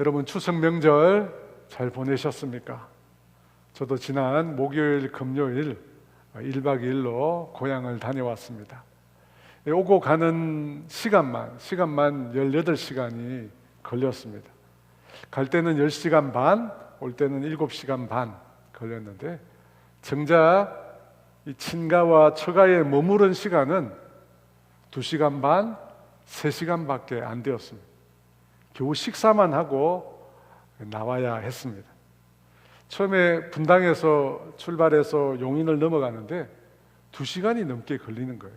여러분 추석 명절 잘 보내셨습니까? 저도 지난 목요일, 금요일 1박 2일로 고향을 다녀왔습니다. 오고 가는 시간만 18시간이 걸렸습니다. 갈 때는 10시간 반, 올 때는 7시간 반 걸렸는데 정작 이 친가와 처가에 머무른 시간은 2시간 반, 3시간밖에 안 되었습니다. 겨우 식사만 하고 나와야 했습니다. 처음에 분당에서 출발해서 용인을 넘어가는데 2시간이 넘게 걸리는 거예요.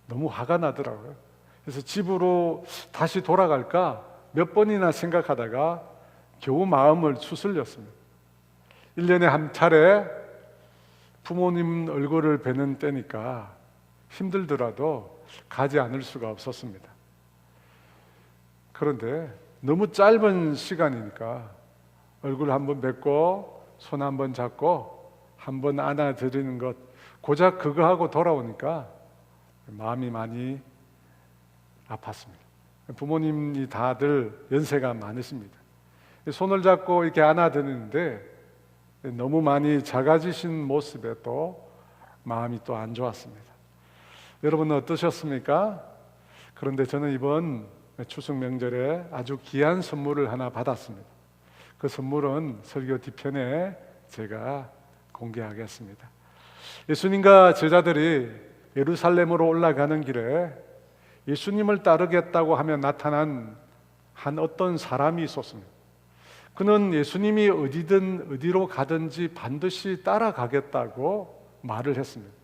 너무 화가 나더라고요. 그래서 집으로 다시 돌아갈까 몇 번이나 생각하다가 겨우 마음을 추스렸습니다. 1년에 한 차례 부모님 얼굴을 뵈는 때니까 힘들더라도 가지 않을 수가 없었습니다. 그런데 너무 짧은 시간이니까 얼굴 한번 뵙고 손 한번 잡고 한번 안아드리는 것, 고작 그거 하고 돌아오니까 마음이 많이 아팠습니다. 부모님이 다들 연세가 많으십니다. 손을 잡고 이렇게 안아드리는데 너무 많이 작아지신 모습에 또 마음이 또 안 좋았습니다. 여러분은 어떠셨습니까? 그런데 저는 이번 추석 명절에 아주 귀한 선물을 하나 받았습니다. 그 선물은 설교 뒤편에 제가 공개하겠습니다. 예수님과 제자들이 예루살렘으로 올라가는 길에 예수님을 따르겠다고 하며 나타난 한 어떤 사람이 있었습니다. 그는 예수님이 어디로 가든지 반드시 따라가겠다고 말을 했습니다.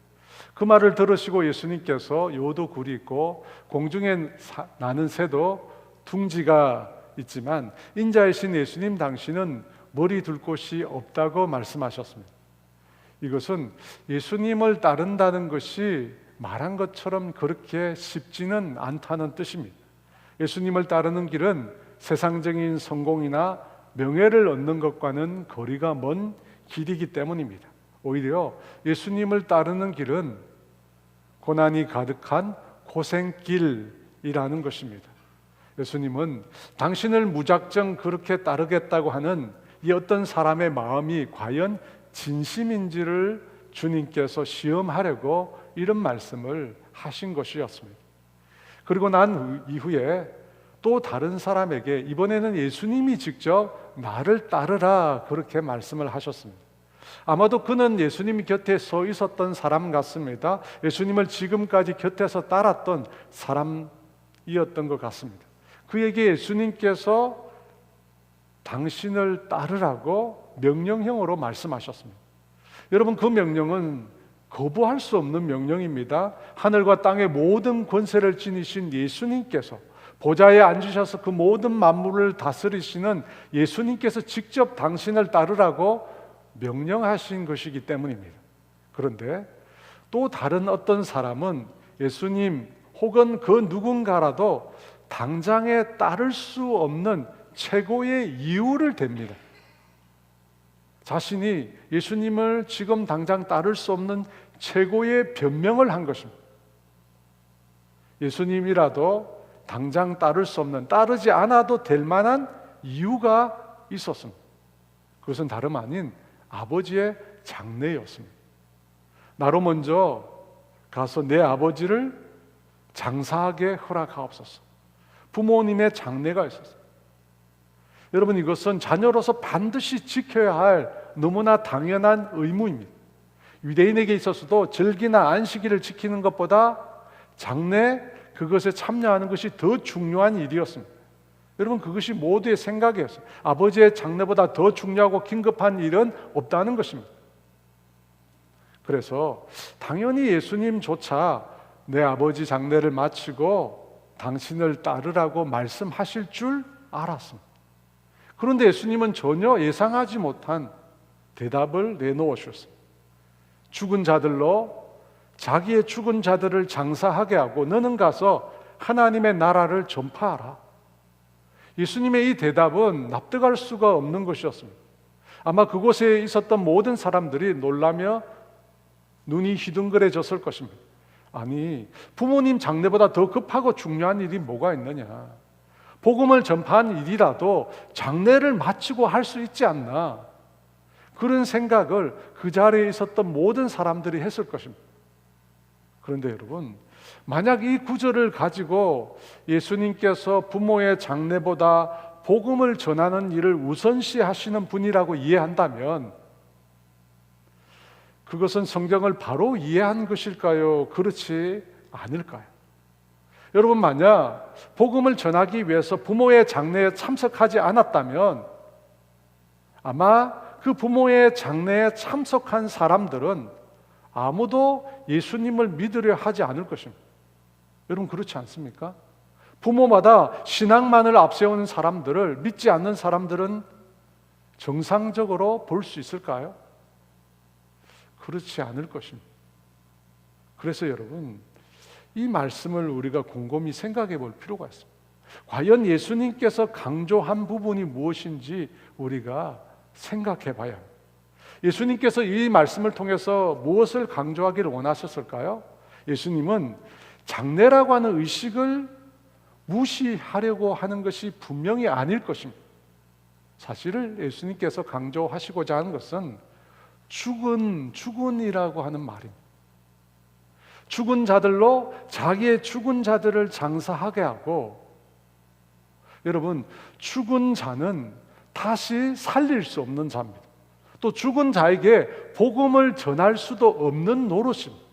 그 말을 들으시고 예수님께서 요도 굴이 있고 공중에 나는 새도 둥지가 있지만 인자이신 예수님 당신은 머리 둘 곳이 없다고 말씀하셨습니다. 이것은 예수님을 따른다는 것이 말한 것처럼 그렇게 쉽지는 않다는 뜻입니다. 예수님을 따르는 길은 세상적인 성공이나 명예를 얻는 것과는 거리가 먼 길이기 때문입니다. 오히려 예수님을 따르는 길은 고난이 가득한 고생길이라는 것입니다. 예수님은 당신을 무작정 그렇게 따르겠다고 하는 이 어떤 사람의 마음이 과연 진심인지를 주님께서 시험하려고 이런 말씀을 하신 것이었습니다. 그리고 난 이후에 또 다른 사람에게 이번에는 예수님이 직접 나를 따르라 그렇게 말씀을 하셨습니다. 아마도 그는 예수님 곁에 서 있었던 사람 같습니다. 예수님을 지금까지 곁에서 따랐던 사람이었던 것 같습니다. 그에게 예수님께서 당신을 따르라고 명령형으로 말씀하셨습니다. 여러분, 그 명령은 거부할 수 없는 명령입니다. 하늘과 땅의 모든 권세를 지니신 예수님께서 보좌에 앉으셔서 그 모든 만물을 다스리시는 예수님께서 직접 당신을 따르라고 명령하신 것이기 때문입니다. 그런데 또 다른 어떤 사람은 예수님 혹은 그 누군가라도 당장에 따를 수 없는 최고의 이유를 댑니다. 자신이 예수님을 지금 당장 따를 수 없는 최고의 변명을 한 것입니다. 예수님이라도 당장 따를 수 없는, 따르지 않아도 될 만한 이유가 있었습니다. 그것은 다름 아닌 아버지의 장례였습니다. 나로 먼저 가서 내 아버지를 장사하게 허락하옵소서. 부모님의 장례가 있었어요. 여러분, 이것은 자녀로서 반드시 지켜야 할 너무나 당연한 의무입니다. 유대인에게 있어서도 절기나 안식일을 지키는 것보다 장례, 그것에 참여하는 것이 더 중요한 일이었습니다. 여러분, 그것이 모두의 생각이었어요. 아버지의 장례보다 더 중요하고 긴급한 일은 없다는 것입니다. 그래서 당연히 예수님조차 내 아버지 장례를 마치고 당신을 따르라고 말씀하실 줄 알았습니다. 그런데 예수님은 전혀 예상하지 못한 대답을 내놓으셨습니다. 죽은 자들로 자기의 죽은 자들을 장사하게 하고 너는 가서 하나님의 나라를 전파하라. 예수님의 이 대답은 납득할 수가 없는 것이었습니다. 아마 그곳에 있었던 모든 사람들이 놀라며 눈이 휘둥그레졌을 것입니다. 아니, 부모님 장례보다 더 급하고 중요한 일이 뭐가 있느냐? 복음을 전파한 일이라도 장례를 마치고 할 수 있지 않나, 그런 생각을 그 자리에 있었던 모든 사람들이 했을 것입니다. 그런데 여러분, 만약 이 구절을 가지고 예수님께서 부모의 장례보다 복음을 전하는 일을 우선시하시는 분이라고 이해한다면 그것은 성경을 바로 이해한 것일까요? 그렇지 않을까요? 여러분, 만약 복음을 전하기 위해서 부모의 장례에 참석하지 않았다면 아마 그 부모의 장례에 참석한 사람들은 아무도 예수님을 믿으려 하지 않을 것입니다. 여러분, 그렇지 않습니까? 부모마다 신앙만을 앞세우는 사람들을 믿지 않는 사람들은 정상적으로 볼 수 있을까요? 그렇지 않을 것입니다. 그래서 여러분, 이 말씀을 우리가 곰곰이 생각해 볼 필요가 있습니다. 과연 예수님께서 강조한 부분이 무엇인지 우리가 생각해 봐야 합니다. 예수님께서 이 말씀을 통해서 무엇을 강조하기를 원하셨을까요? 예수님은 장례라고 하는 의식을 무시하려고 하는 것이 분명히 아닐 것입니다. 사실을 예수님께서 강조하시고자 하는 것은 죽은이라고 하는 말입니다. 죽은 자들로 자기의 죽은 자들을 장사하게 하고, 여러분, 죽은 자는 다시 살릴 수 없는 자입니다. 또 죽은 자에게 복음을 전할 수도 없는 노릇입니다.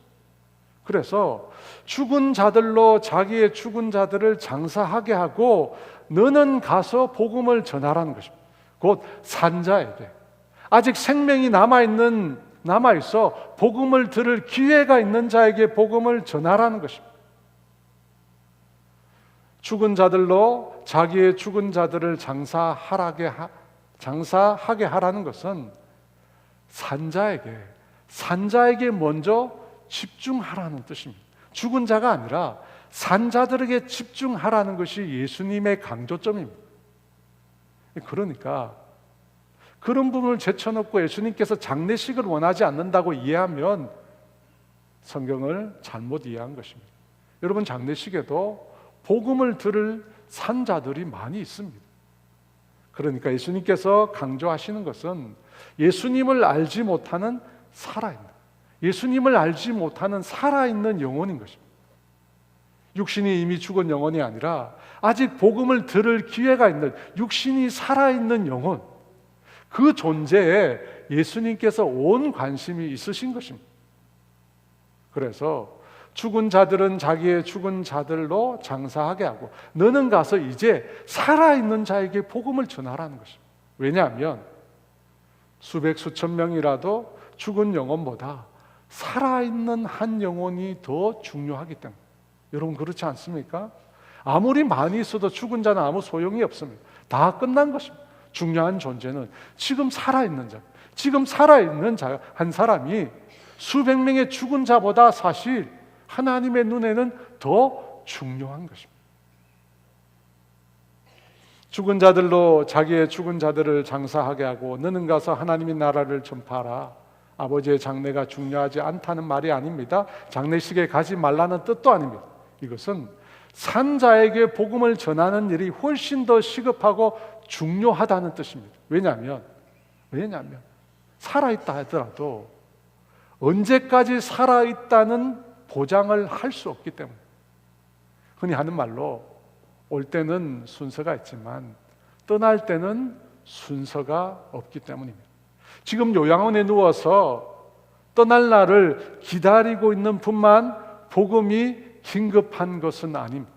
그래서 죽은 자들로 자기의 죽은 자들을 장사하게 하고 너는 가서 복음을 전하라는 것입니다. 곧 산자에게, 아직 생명이 남아있어 복음을 들을 기회가 있는 자에게 복음을 전하라는 것입니다. 죽은 자들로 자기의 죽은 자들을 장사하게 하라는 것은 산자에게 먼저 집중하라는 뜻입니다. 죽은 자가 아니라 산자들에게 집중하라는 것이 예수님의 강조점입니다. 그러니까 그런 부분을 제쳐놓고 예수님께서 장례식을 원하지 않는다고 이해하면 성경을 잘못 이해한 것입니다. 여러분, 장례식에도 복음을 들을 산자들이 많이 있습니다. 그러니까 예수님께서 강조하시는 것은 예수님을 알지 못하는 예수님을 알지 못하는 살아있는 영혼인 것입니다. 육신이 이미 죽은 영혼이 아니라 아직 복음을 들을 기회가 있는 육신이 살아있는 영혼, 그 존재에 예수님께서 온 관심이 있으신 것입니다. 그래서 죽은 자들은 자기의 죽은 자들로 장사하게 하고 너는 가서 이제 살아있는 자에게 복음을 전하라는 것입니다. 왜냐하면 수백 수천 명이라도 죽은 영혼보다 살아있는 한 영혼이 더 중요하기 때문에. 여러분, 그렇지 않습니까? 아무리 많이 있어도 죽은 자는 아무 소용이 없습니다. 다 끝난 것입니다. 중요한 존재는 지금 살아있는 자 한 사람이 수백 명의 죽은 자보다 사실 하나님의 눈에는 더 중요한 것입니다. 죽은 자들로 자기의 죽은 자들을 장사하게 하고 너는 가서 하나님의 나라를 전파하라. 아버지의 장례가 중요하지 않다는 말이 아닙니다. 장례식에 가지 말라는 뜻도 아닙니다. 이것은 산자에게 복음을 전하는 일이 훨씬 더 시급하고 중요하다는 뜻입니다. 왜냐하면 살아있다 하더라도 언제까지 살아있다는 보장을 할 수 없기 때문에, 흔히 하는 말로 올 때는 순서가 있지만 떠날 때는 순서가 없기 때문입니다. 지금 요양원에 누워서 떠날 날을 기다리고 있는 분만 복음이 긴급한 것은 아닙니다.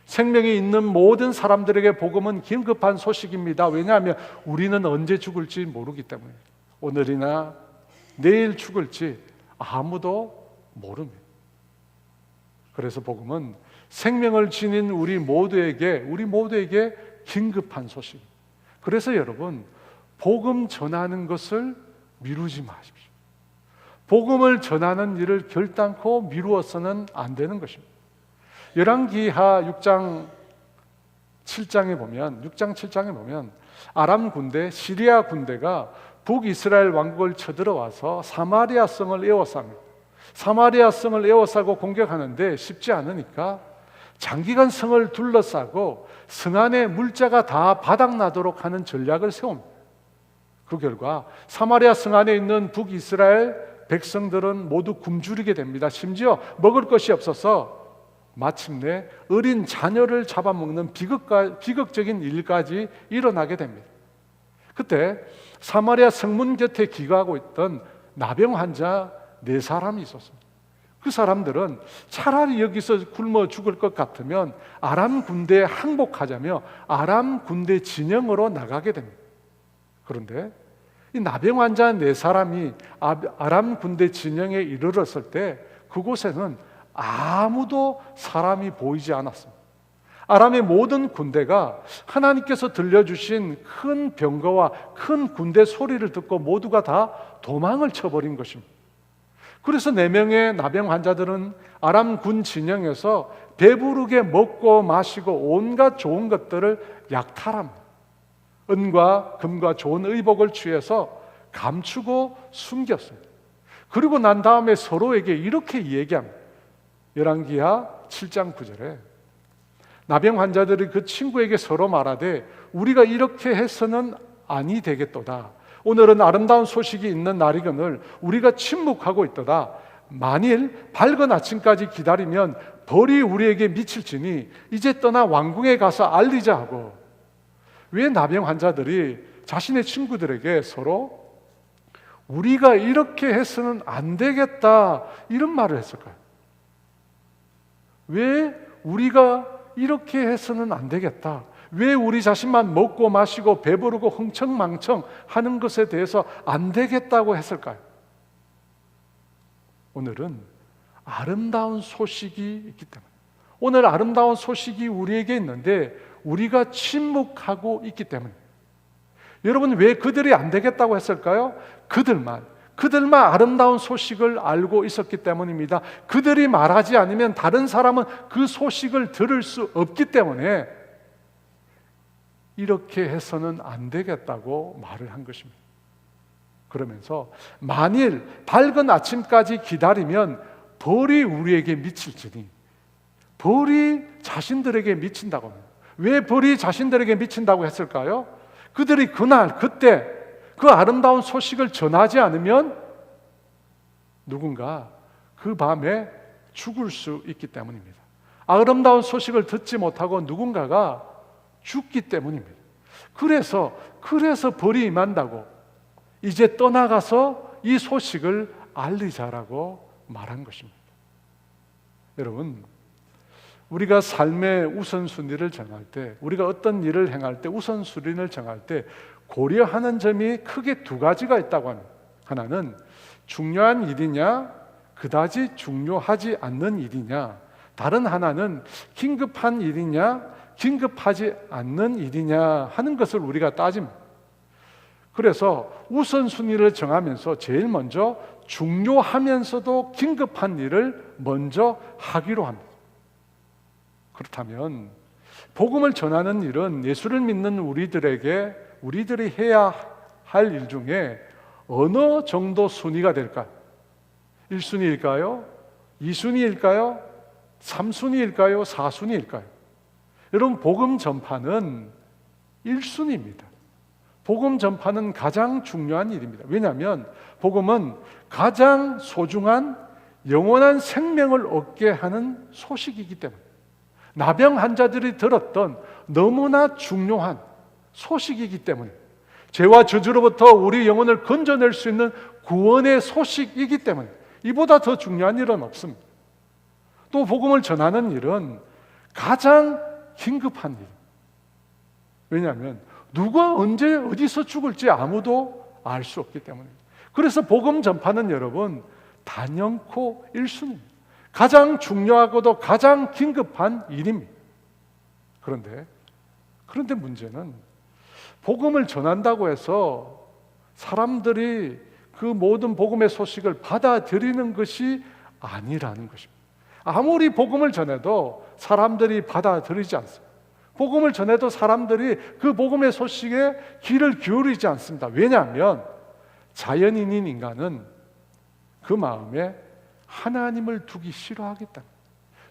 생명이 있는 모든 사람들에게 복음은 긴급한 소식입니다. 왜냐하면 우리는 언제 죽을지 모르기 때문에. 오늘이나 내일 죽을지 아무도 모릅니다. 그래서 복음은 생명을 지닌 우리 모두에게 긴급한 소식입니다. 그래서 여러분, 복음 전하는 것을 미루지 마십시오. 복음을 전하는 일을 결단코 미루어서는 안 되는 것입니다. 열왕기하 6장 7장에 보면 아람 군대, 시리아 군대가 북이스라엘 왕국을 쳐들어와서 사마리아 성을 에워쌉니다. 사마리아 성을 에워싸고 공격하는데 쉽지 않으니까 장기간 성을 둘러싸고 성 안에 물자가 다 바닥나도록 하는 전략을 세웁니다. 그 결과 사마리아 성 안에 있는 북이스라엘 백성들은 모두 굶주리게 됩니다. 심지어 먹을 것이 없어서 마침내 어린 자녀를 잡아먹는 비극적인 일까지 일어나게 됩니다. 그때 사마리아 성문 곁에 기거하고 있던 나병 환자 4사람이 있었습니다. 그 사람들은 차라리 여기서 굶어 죽을 것 같으면 아람 군대에 항복하자며 아람 군대 진영으로 나가게 됩니다. 그런데 이 나병 환자 4사람이 아람 군대 진영에 이르렀을 때 그곳에는 아무도 사람이 보이지 않았습니다. 아람의 모든 군대가 하나님께서 들려주신 큰 병거와 큰 군대 소리를 듣고 모두가 다 도망을 쳐버린 것입니다. 그래서 4명의 나병 환자들은 아람 군 진영에서 배부르게 먹고 마시고 온갖 좋은 것들을 약탈합니다. 은과 금과 좋은 의복을 취해서 감추고 숨겼습니다. 그리고 난 다음에 서로에게 이렇게 얘기합니다. 열왕기하 7장 9절에 나병 환자들이 그 친구에게 서로 말하되 우리가 이렇게 해서는 아니 되겠도다. 오늘은 아름다운 소식이 있는 날이거늘 우리가 침묵하고 있도다. 만일 밝은 아침까지 기다리면 벌이 우리에게 미칠지니 이제 떠나 왕궁에 가서 알리자 하고. 왜 나병 환자들이 자신의 친구들에게 서로 우리가 이렇게 해서는 안 되겠다 이런 말을 했을까요? 왜 우리가 이렇게 해서는 안 되겠다, 왜 우리 자신만 먹고 마시고 배부르고 흥청망청 하는 것에 대해서 안 되겠다고 했을까요? 오늘은 아름다운 소식이 있기 때문에, 오늘 아름다운 소식이 우리에게 있는데 우리가 침묵하고 있기 때문에. 여러분, 왜 그들이 안 되겠다고 했을까요? 그들만 아름다운 소식을 알고 있었기 때문입니다. 그들이 말하지 않으면 다른 사람은 그 소식을 들을 수 없기 때문에 이렇게 해서는 안 되겠다고 말을 한 것입니다. 그러면서 만일 밝은 아침까지 기다리면 벌이 우리에게 미칠지니, 벌이 자신들에게 미친다고 합니다. 왜 벌이 자신들에게 미친다고 했을까요? 그들이 그날 그때 그 아름다운 소식을 전하지 않으면 누군가 그 밤에 죽을 수 있기 때문입니다. 아름다운 소식을 듣지 못하고 누군가가 죽기 때문입니다. 그래서 벌이 임한다고 이제 떠나가서 이 소식을 알리자라고 말한 것입니다. 여러분, 우리가 삶의 우선순위를 정할 때, 우리가 어떤 일을 행할 때 우선순위를 정할 때 고려하는 점이 크게 2가지가 있다고 합니다. 하나는 중요한 일이냐, 그다지 중요하지 않는 일이냐, 다른 하나는 긴급한 일이냐, 긴급하지 않는 일이냐 하는 것을 우리가 따집니다. 그래서 우선순위를 정하면서 제일 먼저 중요하면서도 긴급한 일을 먼저 하기로 합니다. 그렇다면 복음을 전하는 일은 예수를 믿는 우리들이 해야 할 일 중에 어느 정도 순위가 될까요? 1순위일까요? 2순위일까요? 3순위일까요? 4순위일까요? 여러분, 복음 전파는 1순위입니다. 복음 전파는 가장 중요한 일입니다. 왜냐하면 복음은 가장 소중한 영원한 생명을 얻게 하는 소식이기 때문에, 나병 환자들이 들었던 너무나 중요한 소식이기 때문에, 죄와 저주로부터 우리 영혼을 건져낼 수 있는 구원의 소식이기 때문에 이보다 더 중요한 일은 없습니다. 또 복음을 전하는 일은 가장 긴급한 일. 왜냐하면 누가 언제 어디서 죽을지 아무도 알 수 없기 때문입니다. 그래서 복음 전파는 여러분 단연코 1순위입니다. 가장 중요하고도 가장 긴급한 일입니다. 그런데 문제는 복음을 전한다고 해서 사람들이 그 모든 복음의 소식을 받아들이는 것이 아니라는 것입니다. 아무리 복음을 전해도 사람들이 받아들이지 않습니다. 복음을 전해도 사람들이 그 복음의 소식에 귀를 기울이지 않습니다. 왜냐하면 자연인인 인간은 그 마음에 하나님을 두기 싫어하기 때문에,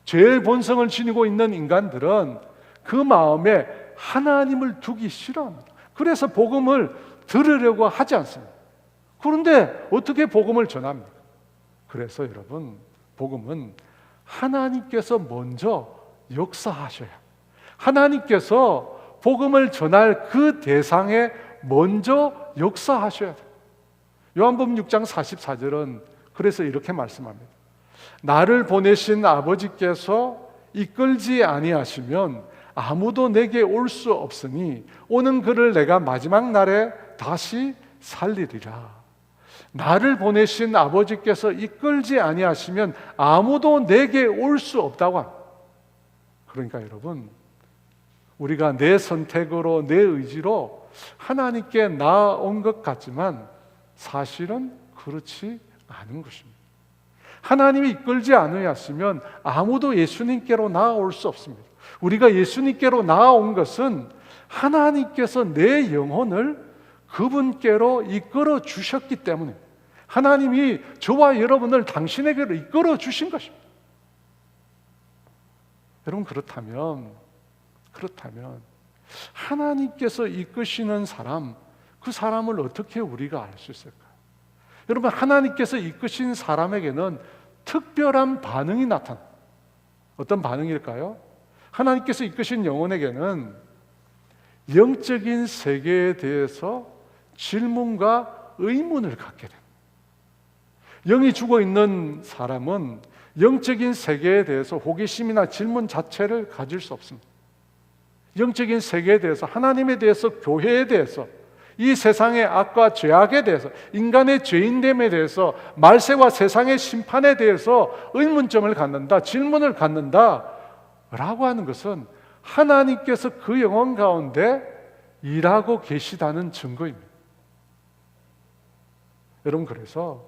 죄의 본성을 지니고 있는 인간들은 그 마음에 하나님을 두기 싫어합니다. 그래서 복음을 들으려고 하지 않습니다. 그런데 어떻게 복음을 전합니까? 그래서 여러분, 복음은 하나님께서 먼저 역사하셔야, 하나님께서 복음을 전할 그 대상에 먼저 역사하셔야 돼요. 요한복음 6장 44절은 그래서 이렇게 말씀합니다. 나를 보내신 아버지께서 이끌지 아니하시면 아무도 내게 올 수 없으니 오는 그를 내가 마지막 날에 다시 살리리라. 나를 보내신 아버지께서 이끌지 아니하시면 아무도 내게 올 수 없다고 합니다. 그러니까 여러분, 우리가 내 선택으로, 내 의지로 하나님께 나아온 것 같지만 사실은 그렇지 않은 것입니다. 하나님이 이끌지 않으셨으면 아무도 예수님께로 나아올 수 없습니다. 우리가 예수님께로 나아온 것은 하나님께서 내 영혼을 그분께로 이끌어 주셨기 때문에, 하나님이 저와 여러분을 당신에게로 이끌어 주신 것입니다. 여러분, 그렇다면 하나님께서 이끄시는 사람, 그 사람을 어떻게 우리가 알 수 있을까요? 여러분, 하나님께서 이끄신 사람에게는 특별한 반응이 나타납니다. 어떤 반응일까요? 하나님께서 이끄신 영혼에게는 영적인 세계에 대해서 질문과 의문을 갖게 됩니다. 영이 죽어 있는 사람은 영적인 세계에 대해서 호기심이나 질문 자체를 가질 수 없습니다. 영적인 세계에 대해서, 하나님에 대해서, 교회에 대해서, 이 세상의 악과 죄악에 대해서, 인간의 죄인됨에 대해서, 말세와 세상의 심판에 대해서 의문점을 갖는다, 질문을 갖는다 라고 하는 것은 하나님께서 그 영혼 가운데 일하고 계시다는 증거입니다. 여러분, 그래서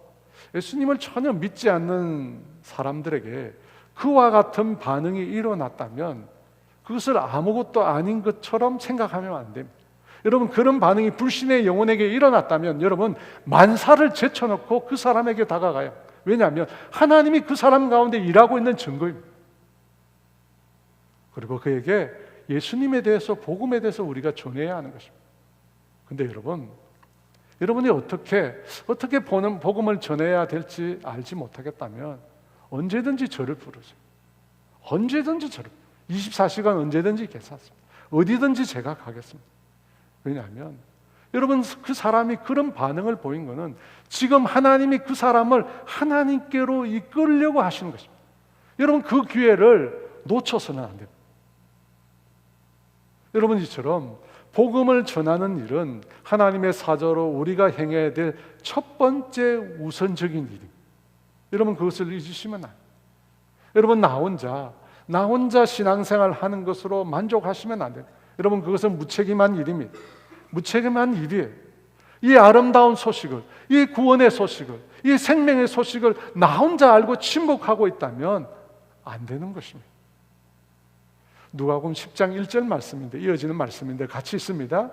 예수님을 전혀 믿지 않는 사람들에게 그와 같은 반응이 일어났다면 그것을 아무것도 아닌 것처럼 생각하면 안 됩니다. 여러분, 그런 반응이 불신의 영혼에게 일어났다면 여러분, 만사를 제쳐놓고 그 사람에게 다가가요. 왜냐하면 하나님이 그 사람 가운데 일하고 있는 증거입니다. 그리고 그에게 예수님에 대해서, 복음에 대해서 우리가 전해야 하는 것입니다. 근데 여러분이 어떻게 복음을 전해야 될지 알지 못하겠다면 언제든지 저를 부르세요. 언제든지 저를, 24시간 언제든지 괜찮습니다. 어디든지 제가 가겠습니다. 왜냐하면 여러분, 그 사람이 그런 반응을 보인 것은 지금 하나님이 그 사람을 하나님께로 이끌려고 하시는 것입니다. 여러분, 그 기회를 놓쳐서는 안 됩니다. 여러분, 이처럼 복음을 전하는 일은 하나님의 사자로 우리가 행해야 될 첫 번째 우선적인 일입니다. 여러분, 그것을 잊으시면 안 돼요. 여러분, 나 혼자 신앙생활 하는 것으로 만족하시면 안 돼요. 여러분, 그것은 무책임한 일입니다. 무책임한 일이에요. 이 아름다운 소식을, 이 구원의 소식을, 이 생명의 소식을 나 혼자 알고 침묵하고 있다면 안 되는 것입니다. 누가복음 10장 1절 말씀인데, 이어지는 말씀인데 같이 있습니다.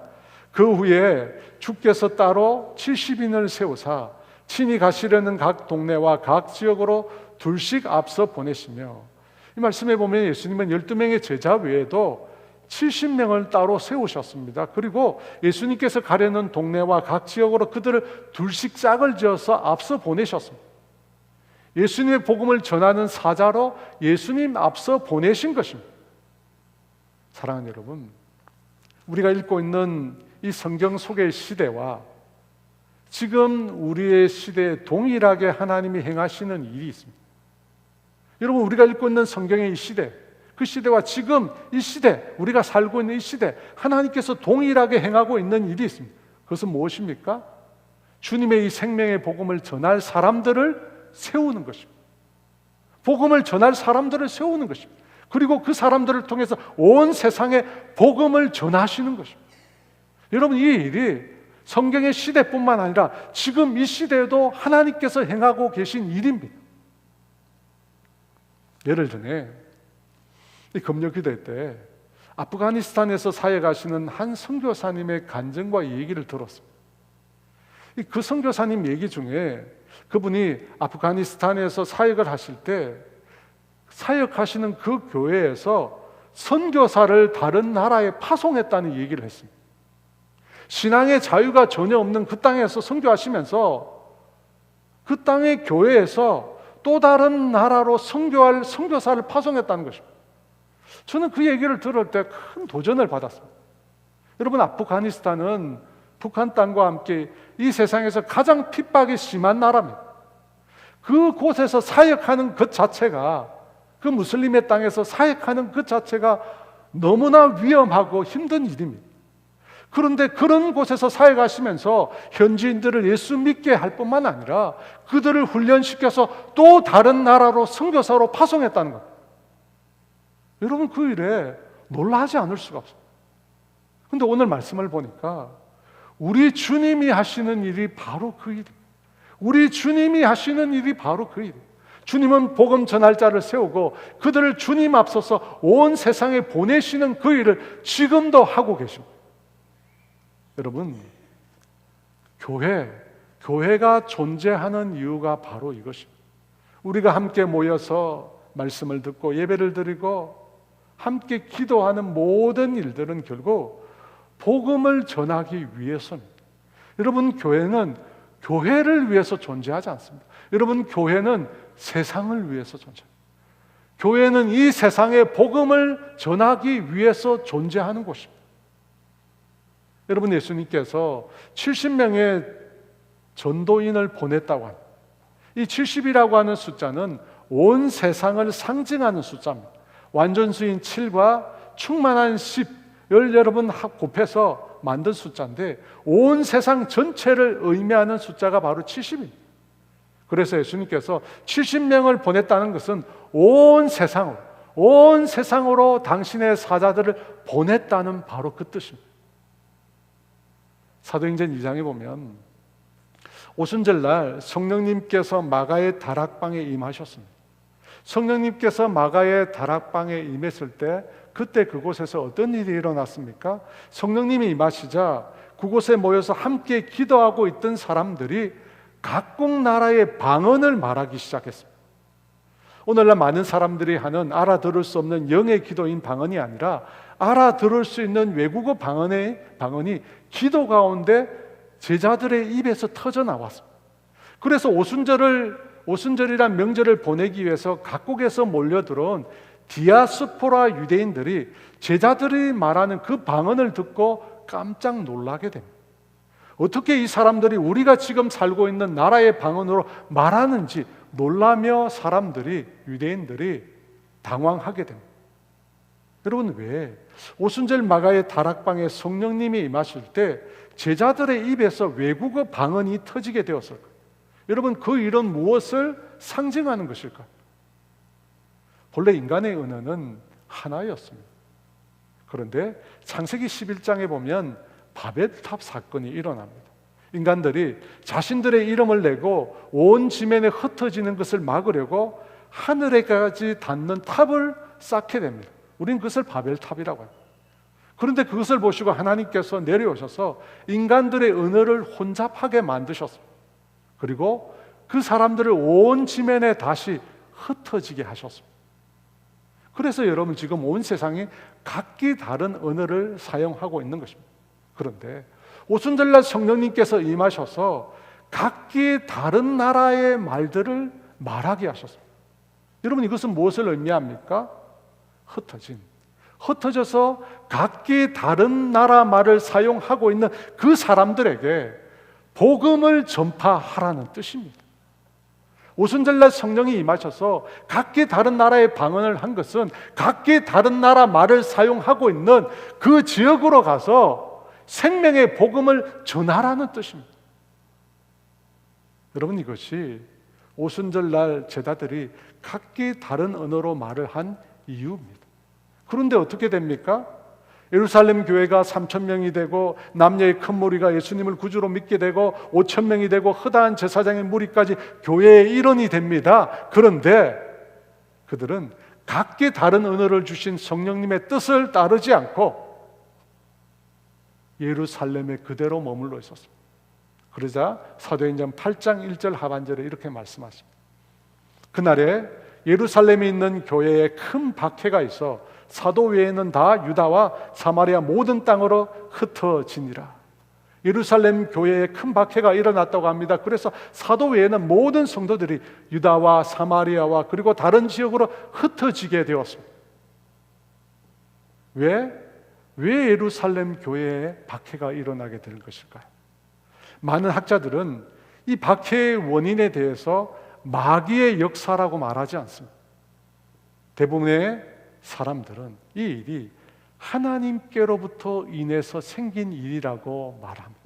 그 후에 주께서 따로 70인을 세우사 친히 가시려는 각 동네와 각 지역으로 둘씩 앞서 보내시며, 이 말씀에 보면 예수님은 12명의 제자 외에도 70명을 따로 세우셨습니다. 그리고 예수님께서 가려는 동네와 각 지역으로 그들을 둘씩 짝을 지어서 앞서 보내셨습니다. 예수님의 복음을 전하는 사자로 예수님 앞서 보내신 것입니다. 사랑하는 여러분, 우리가 읽고 있는 이 성경 속의 시대와 지금 우리의 시대에 동일하게 하나님이 행하시는 일이 있습니다. 여러분, 우리가 읽고 있는 성경의 이 시대, 그 시대와 지금 이 시대, 우리가 살고 있는 이 시대, 하나님께서 동일하게 행하고 있는 일이 있습니다. 그것은 무엇입니까? 주님의 이 생명의 복음을 전할 사람들을 세우는 것입니다. 복음을 전할 사람들을 세우는 것입니다. 그리고 그 사람들을 통해서 온 세상에 복음을 전하시는 것입니다. 여러분, 이 일이 성경의 시대뿐만 아니라 지금 이 시대에도 하나님께서 행하고 계신 일입니다. 예를 들어 이 금요기도 때 아프가니스탄에서 사역하시는 한 선교사님의 간증과 얘기를 들었습니다. 그 선교사님 얘기 중에 그분이 아프가니스탄에서 사역을 하실 때 사역하시는 그 교회에서 선교사를 다른 나라에 파송했다는 얘기를 했습니다. 신앙의 자유가 전혀 없는 그 땅에서 선교하시면서 그 땅의 교회에서 또 다른 나라로 선교할 선교사를 파송했다는 것입니다. 저는 그 얘기를 들을 때 큰 도전을 받았습니다. 여러분, 아프가니스탄은 북한 땅과 함께 이 세상에서 가장 핍박이 심한 나라입니다. 그곳에서 사역하는 것 자체가, 그 무슬림의 땅에서 사역하는 것 자체가 너무나 위험하고 힘든 일입니다. 그런데 그런 곳에서 사역하시면서 현지인들을 예수 믿게 할 뿐만 아니라 그들을 훈련시켜서 또 다른 나라로 선교사로 파송했다는 것. 여러분, 그 일에 놀라지 않을 수가 없어요. 그런데 오늘 말씀을 보니까 우리 주님이 하시는 일이 바로 그 일입니다. 우리 주님이 하시는 일이 바로 그 일이에요. 주님은 복음 전할 자를 세우고 그들을 주님 앞서서 온 세상에 보내시는 그 일을 지금도 하고 계십니다. 여러분, 교회가 존재하는 이유가 바로 이것입니다. 우리가 함께 모여서 말씀을 듣고 예배를 드리고 함께 기도하는 모든 일들은 결국 복음을 전하기 위해서입니다. 여러분, 교회는 교회를 위해서 존재하지 않습니다. 여러분, 교회는 세상을 위해서 존재합니다. 교회는 이 세상에 복음을 전하기 위해서 존재하는 곳입니다. 여러분, 예수님께서 70명의 전도인을 보냈다고 합니다. 이 70이라고 하는 숫자는 온 세상을 상징하는 숫자입니다. 완전수인 7과 충만한 10을 여러분 곱해서 만든 숫자인데 온 세상 전체를 의미하는 숫자가 바로 70입니다. 그래서 예수님께서 70명을 보냈다는 것은 온 세상으로 당신의 사자들을 보냈다는 바로 그 뜻입니다. 사도행전 2장에 보면 오순절날 성령님께서 마가의 다락방에 임하셨습니다. 성령님께서 마가의 다락방에 임했을 때 그때 그곳에서 어떤 일이 일어났습니까? 성령님이 임하시자 그곳에 모여서 함께 기도하고 있던 사람들이 각국 나라의 방언을 말하기 시작했습니다. 오늘날 많은 사람들이 하는 알아들을 수 없는 영의 기도인 방언이 아니라 알아들을 수 있는 외국어 방언이 기도 가운데 제자들의 입에서 터져 나왔습니다. 그래서 오순절이란 명절을 보내기 위해서 각국에서 몰려들어온 디아스포라 유대인들이 제자들이 말하는 그 방언을 듣고 깜짝 놀라게 됩니다. 어떻게 이 사람들이 우리가 지금 살고 있는 나라의 방언으로 말하는지 놀라며 유대인들이 당황하게 됩니다. 여러분, 왜 오순절 마가의 다락방에 성령님이 임하실 때 제자들의 입에서 외국어 방언이 터지게 되었을까요? 여러분, 그 일은 무엇을 상징하는 것일까요? 본래 인간의 언어는 하나였습니다. 그런데 창세기 11장에 보면 바벨탑 사건이 일어납니다. 인간들이 자신들의 이름을 내고 온 지면에 흩어지는 것을 막으려고 하늘에까지 닿는 탑을 쌓게 됩니다. 우린 그것을 바벨탑이라고 합니다. 그런데 그것을 보시고 하나님께서 내려오셔서 인간들의 언어를 혼잡하게 만드셨습니다. 그리고 그 사람들을 온 지면에 다시 흩어지게 하셨습니다. 그래서 여러분, 지금 온 세상이 각기 다른 언어를 사용하고 있는 것입니다. 그런데 오순절날 성령님께서 임하셔서 각기 다른 나라의 말들을 말하게 하셨습니다. 여러분, 이것은 무엇을 의미합니까? 흩어져서 각기 다른 나라 말을 사용하고 있는 그 사람들에게 복음을 전파하라는 뜻입니다. 오순절날 성령이 임하셔서 각기 다른 나라의 방언을 한 것은 각기 다른 나라 말을 사용하고 있는 그 지역으로 가서 생명의 복음을 전하라는 뜻입니다. 여러분, 이것이 오순절날 제자들이 각기 다른 언어로 말을 한 이유입니다. 그런데 어떻게 됩니까? 예루살렘 교회가 3,000명이 되고 남녀의 큰 무리가 예수님을 구주로 믿게 되고 5,000명이 되고 허다한 제사장의 무리까지 교회의 일원이 됩니다. 그런데 그들은 각기 다른 언어를 주신 성령님의 뜻을 따르지 않고 예루살렘에 그대로 머물러 있었습니다. 그러자 사도행전 8장 1절 하반절에 이렇게 말씀하십니다. 그날에 예루살렘에 있는 교회에 큰 박해가 있어 사도 외에는 다 유다와 사마리아 모든 땅으로 흩어지니라. 예루살렘 교회에 큰 박해가 일어났다고 합니다. 그래서 사도 외에는 모든 성도들이 유다와 사마리아와 그리고 다른 지역으로 흩어지게 되었습니다. 왜 예루살렘 교회에 박해가 일어나게 될 것일까요? 많은 학자들은 이 박해의 원인에 대해서 마귀의 역사라고 말하지 않습니다. 대부분의 사람들은 이 일이 하나님께로부터 인해서 생긴 일이라고 말합니다.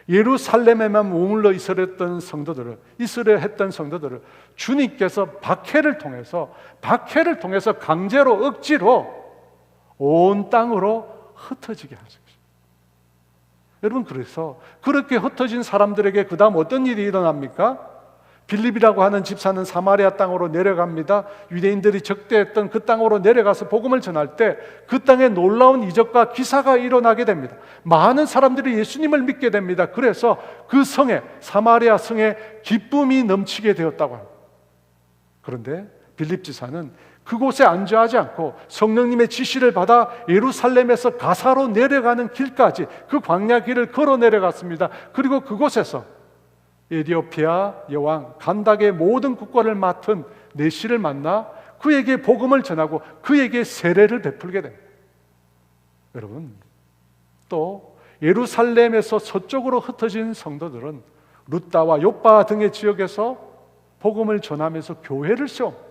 예루살렘에만 머물러 있으려 했던 성도들을 주님께서 박해를 통해서 강제로 억지로 온 땅으로 흩어지게 하셨습니다. 여러분, 그래서 그렇게 흩어진 사람들에게 그 다음 어떤 일이 일어납니까? 빌립이라고 하는 집사는 사마리아 땅으로 내려갑니다. 유대인들이 적대했던 그 땅으로 내려가서 복음을 전할 때 그 땅에 놀라운 이적과 기사가 일어나게 됩니다. 많은 사람들이 예수님을 믿게 됩니다. 그래서 그 성에, 사마리아 성에 기쁨이 넘치게 되었다고 합니다. 그런데 빌립 지사는 그곳에 안주하지 않고 성령님의 지시를 받아 예루살렘에서 가사로 내려가는 길까지 그 광야 길을 걸어 내려갔습니다. 그리고 그곳에서 에디오피아 여왕 간닥의 모든 국권을 맡은 내시를 만나 그에게 복음을 전하고 그에게 세례를 베풀게 됩니다. 여러분, 또 예루살렘에서 서쪽으로 흩어진 성도들은 루따와 요빠 등의 지역에서 복음을 전하면서 교회를 세웁니다.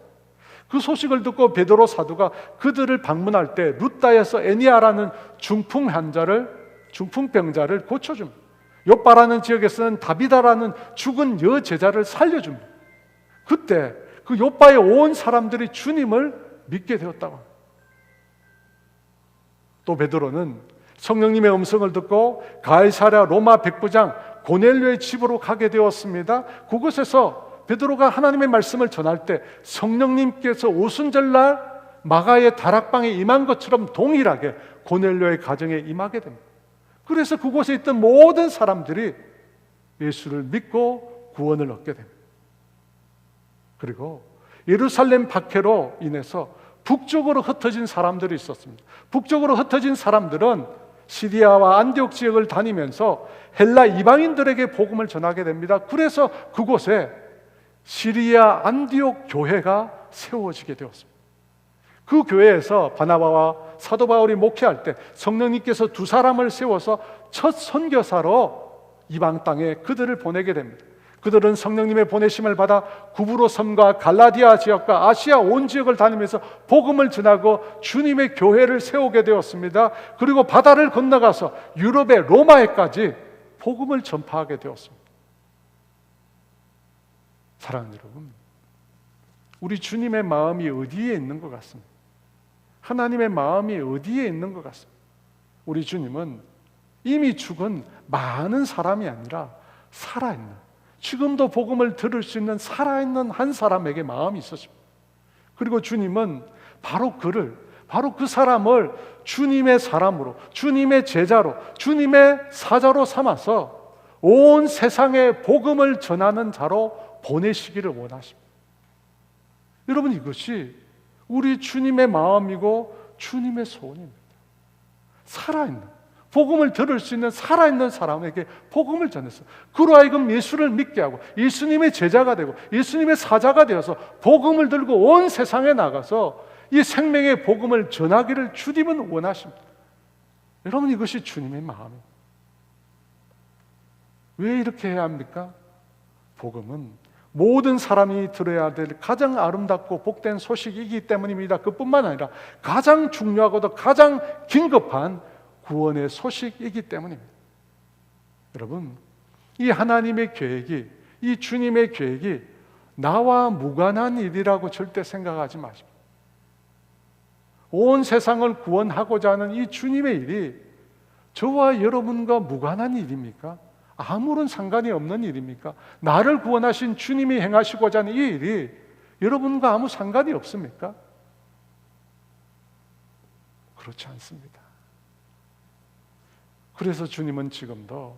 그 소식을 듣고 베드로 사도가 그들을 방문할 때 루따에서 애니아라는 중풍병자를 고쳐줍니다. 요빠라는 지역에서는 다비다라는 죽은 여제자를 살려줍니다. 그때 그 요빠에 온 사람들이 주님을 믿게 되었다고 합니다. 또 베드로는 성령님의 음성을 듣고 가이사랴 로마 백부장 고넬료의 집으로 가게 되었습니다. 그곳에서 베드로가 하나님의 말씀을 전할 때 성령님께서 오순절날 마가의 다락방에 임한 것처럼 동일하게 고넬료의 가정에 임하게 됩니다. 그래서 그곳에 있던 모든 사람들이 예수를 믿고 구원을 얻게 됩니다. 그리고 예루살렘 박해로 인해서 북쪽으로 흩어진 사람들이 있었습니다. 북쪽으로 흩어진 사람들은 시리아와 안디옥 지역을 다니면서 헬라 이방인들에게 복음을 전하게 됩니다. 그래서 그곳에 시리아 안디옥 교회가 세워지게 되었습니다. 그 교회에서 바나바와 사도 바울이 목회할 때 성령님께서 두 사람을 세워서 첫 선교사로 이방 땅에 그들을 보내게 됩니다. 그들은 성령님의 보내심을 받아 구브로 섬과 갈라디아 지역과 아시아 온 지역을 다니면서 복음을 전하고 주님의 교회를 세우게 되었습니다. 그리고 바다를 건너가서 유럽의 로마에까지 복음을 전파하게 되었습니다. 사랑하는 여러분, 우리 주님의 마음이 어디에 있는 것 같습니다. 하나님의 마음이 어디에 있는 것 같습니다. 우리 주님은 이미 죽은 많은 사람이 아니라 살아있는, 지금도 복음을 들을 수 있는 살아있는 한 사람에게 마음이 있었습니다. 그리고 주님은 바로 그 사람을 주님의 사람으로, 주님의 제자로, 주님의 사자로 삼아서 온 세상에 복음을 전하는 자로 보내시기를 원하십니다. 여러분, 이것이 우리 주님의 마음이고 주님의 소원입니다. 살아있는, 복음을 들을 수 있는 살아있는 사람에게 복음을 전해서 그로 하여금 예수를 믿게 하고 예수님의 제자가 되고 예수님의 사자가 되어서 복음을 들고 온 세상에 나가서 이 생명의 복음을 전하기를 주님은 원하십니다. 여러분, 이것이 주님의 마음입니다. 왜 이렇게 해야 합니까? 복음은 모든 사람이 들어야 될 가장 아름답고 복된 소식이기 때문입니다. 그뿐만 아니라 가장 중요하고도 가장 긴급한 구원의 소식이기 때문입니다. 여러분, 이 하나님의 계획이, 이 주님의 계획이 나와 무관한 일이라고 절대 생각하지 마십시오. 온 세상을 구원하고자 하는 이 주님의 일이 저와 여러분과 무관한 일입니까? 아무런 상관이 없는 일입니까? 나를 구원하신 주님이 행하시고자 하는 이 일이 여러분과 아무 상관이 없습니까? 그렇지 않습니다. 그래서 주님은 지금도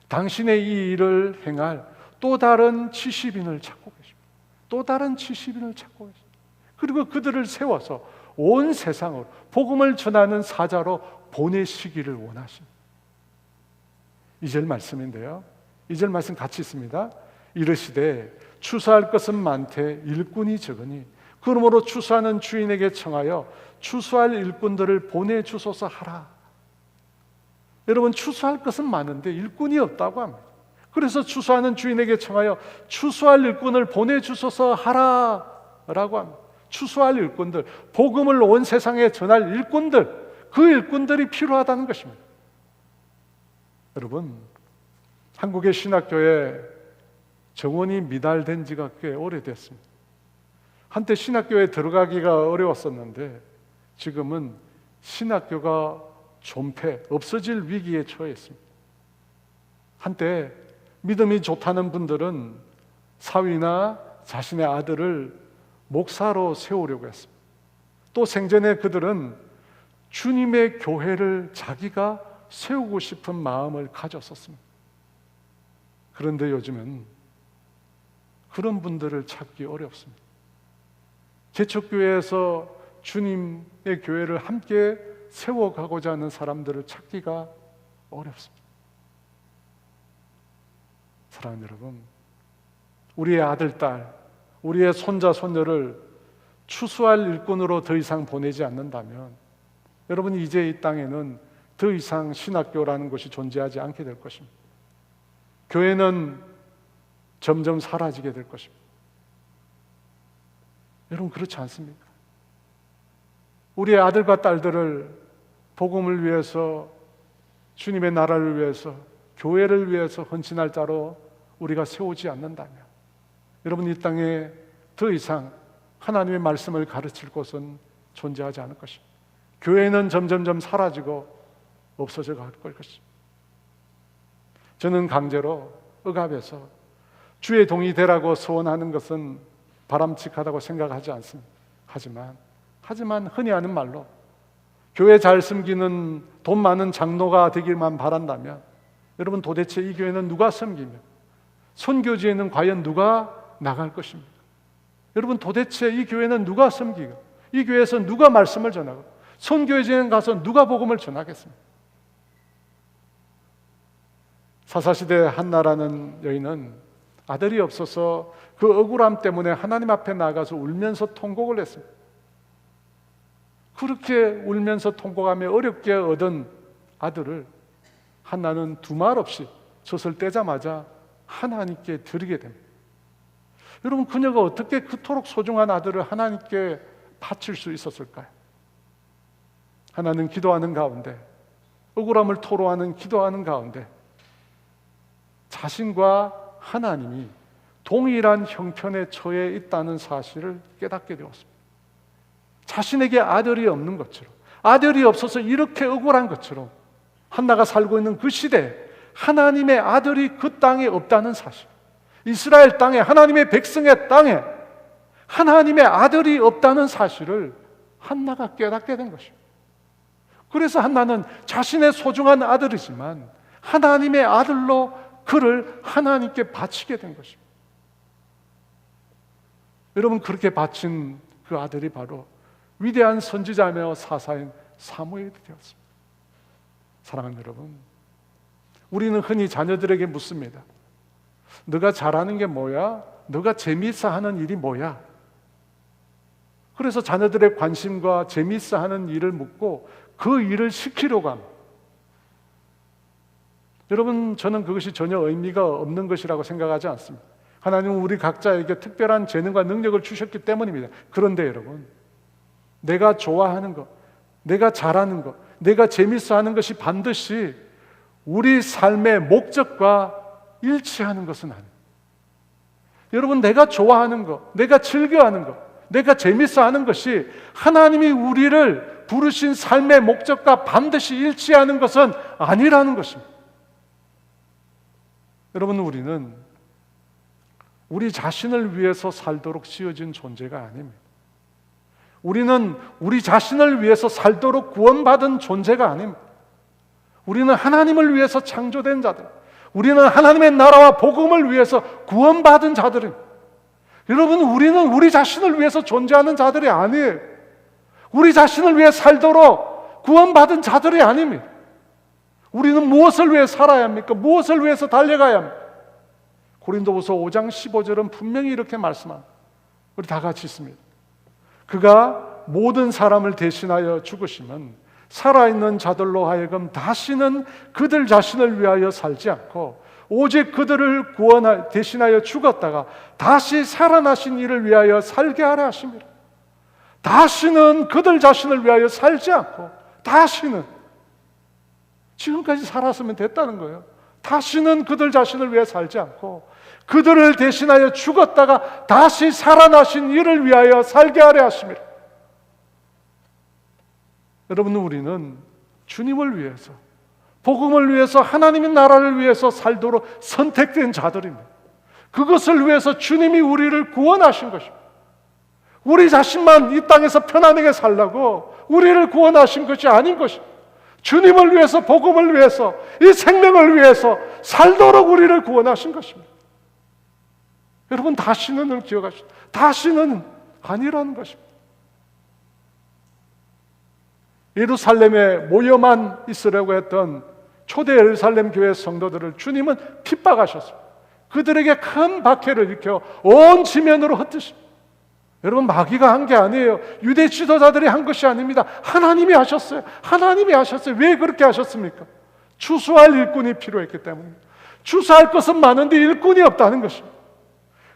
당신의 이 일을 행할 또 다른 70인을 찾고 계십니다. 또 다른 70인을 찾고 계십니다. 그리고 그들을 세워서 온 세상으로 복음을 전하는 사자로 보내시기를 원하십니다. 2절 말씀인데요, 2절 말씀 같이 있습니다. 이르시되 추수할 것은 많되 일꾼이 적으니 그러므로 추수하는 주인에게 청하여 추수할 일꾼들을 보내주소서 하라. 여러분, 추수할 것은 많은데 일꾼이 없다고 합니다. 그래서 추수하는 주인에게 청하여 추수할 일꾼을 보내주소서 하라라고 합니다. 추수할 일꾼들, 복음을 온 세상에 전할 일꾼들, 그 일꾼들이 필요하다는 것입니다. 여러분, 한국의 신학교에 정원이 미달된 지가 꽤 오래됐습니다. 한때 신학교에 들어가기가 어려웠었는데 지금은 신학교가 존폐, 없어질 위기에 처해 있습니다. 한때 믿음이 좋다는 분들은 사위나 자신의 아들을 목사로 세우려고 했습니다. 또 생전에 그들은 주님의 교회를 자기가 세우고 싶은 마음을 가졌었습니다. 그런데 요즘은 그런 분들을 찾기 어렵습니다. 개척교회에서 주님의 교회를 함께 세워가고자 하는 사람들을 찾기가 어렵습니다. 사랑하는 여러분, 우리의 아들, 딸, 우리의 손자, 손녀를 추수할 일꾼으로 더 이상 보내지 않는다면 여러분, 이제 이 땅에는 더 이상 신학교라는 것이 존재하지 않게 될 것입니다. 교회는 점점 사라지게 될 것입니다. 여러분, 그렇지 않습니까? 우리의 아들과 딸들을 복음을 위해서, 주님의 나라를 위해서, 교회를 위해서 헌신할 자로 우리가 세우지 않는다면 여러분, 이 땅에 더 이상 하나님의 말씀을 가르칠 곳은 존재하지 않을 것입니다. 교회는 점점점 사라지고 없어져 갈 것입니다. 저는 강제로 억압해서 주의 동이 되라고 소원하는 것은 바람직하다고 생각하지 않습니다. 하지만 흔히 하는 말로 교회 잘 섬기는 돈 많은 장로가 되길만 바란다면 여러분, 도대체 이 교회는 누가 섬기며 선교지에는 과연 누가 나갈 것입니까? 여러분, 도대체 이 교회는 누가 섬기고 이 교회에서 누가 말씀을 전하고 선교지에 가서 누가 복음을 전하겠습니까? 사사시대 한나라는 여인은 아들이 없어서 그 억울함 때문에 하나님 앞에 나가서 울면서 통곡을 했습니다. 그렇게 울면서 통곡하며 어렵게 얻은 아들을 한나는 두말 없이 젖을 떼자마자 하나님께 드리게 됩니다. 여러분, 그녀가 어떻게 그토록 소중한 아들을 하나님께 바칠 수 있었을까요? 하나는 기도하는 가운데, 억울함을 토로하는 기도하는 가운데 자신과 하나님이 동일한 형편에 처해 있다는 사실을 깨닫게 되었습니다. 자신에게 아들이 없는 것처럼, 아들이 없어서 이렇게 억울한 것처럼 한나가 살고 있는 그 시대에 하나님의 아들이 그 땅에 없다는 사실, 이스라엘 땅에, 하나님의 백성의 땅에 하나님의 아들이 없다는 사실을 한나가 깨닫게 된 것입니다. 그래서 한나는 자신의 소중한 아들이지만 하나님의 아들로 그를 하나님께 바치게 된 것입니다. 여러분, 그렇게 바친 그 아들이 바로 위대한 선지자며 사사인 사무엘이 되었습니다. 사랑하는 여러분, 우리는 흔히 자녀들에게 묻습니다. 너가 잘하는 게 뭐야? 너가 재미있어 하는 일이 뭐야? 그래서 자녀들의 관심과 재미있어 하는 일을 묻고 그 일을 시키려고 합니다. 여러분, 저는 그것이 전혀 의미가 없는 것이라고 생각하지 않습니다. 하나님은 우리 각자에게 특별한 재능과 능력을 주셨기 때문입니다. 그런데 여러분, 내가 좋아하는 것, 내가 잘하는 것, 내가 재밌어 하는 것이 반드시 우리 삶의 목적과 일치하는 것은 아닙니다. 여러분, 내가 좋아하는 것, 내가 즐겨하는 것, 내가 재밌어 하는 것이 하나님이 우리를 부르신 삶의 목적과 반드시 일치하는 것은 아니라는 것입니다. 여러분, 우리는 우리 자신을 위해서 살도록 지어진 존재가 아닙니다. 우리는 우리 자신을 위해서 살도록 구원받은 존재가 아닙니다. 우리는 하나님을 위해서 창조된 자들, 우리는 하나님의 나라와 복음을 위해서 구원받은 자들입니다. 여러분, 우리는 우리 자신을 위해서 존재하는 자들이 아니에요. 우리 자신을 위해 살도록 구원받은 자들이 아닙니다. 우리는 무엇을 위해 살아야 합니까? 무엇을 위해서 달려가야 합니까? 고린도후서 5장 15절은 분명히 이렇게 말씀합니다. 우리 다 같이 있습니다. 그가 모든 사람을 대신하여 죽으시면 살아있는 자들로 하여금 다시는 그들 자신을 위하여 살지 않고 오직 그들을 대신하여 죽었다가 다시 살아나신 이를 위하여 살게 하려 하십니다. 다시는 그들 자신을 위하여 살지 않고 다시는, 지금까지 살았으면 됐다는 거예요. 다시는 그들 자신을 위해 살지 않고 그들을 대신하여 죽었다가 다시 살아나신 이를 위하여 살게 하려 하십니다. 여러분, 우리는 주님을 위해서, 복음을 위해서, 하나님의 나라를 위해서 살도록 선택된 자들입니다. 그것을 위해서 주님이 우리를 구원하신 것입니다. 우리 자신만 이 땅에서 편안하게 살라고 우리를 구원하신 것이 아닌 것입니다. 주님을 위해서, 복음을 위해서, 이 생명을 위해서 살도록 우리를 구원하신 것입니다. 여러분, 다시는을 기억하십시오. 다시는 아니라는 것입니다. 예루살렘에 모여만 있으려고 했던 초대 예루살렘 교회 성도들을 주님은 핍박하셨습니다. 그들에게 큰 박해를 일으켜 온 지면으로 흩으십니다. 여러분, 마귀가 한 게 아니에요. 유대 지도자들이 한 것이 아닙니다. 하나님이 하셨어요. 하나님이 하셨어요. 왜 그렇게 하셨습니까? 추수할 일꾼이 필요했기 때문입니다. 추수할 것은 많은데 일꾼이 없다는 것입니다.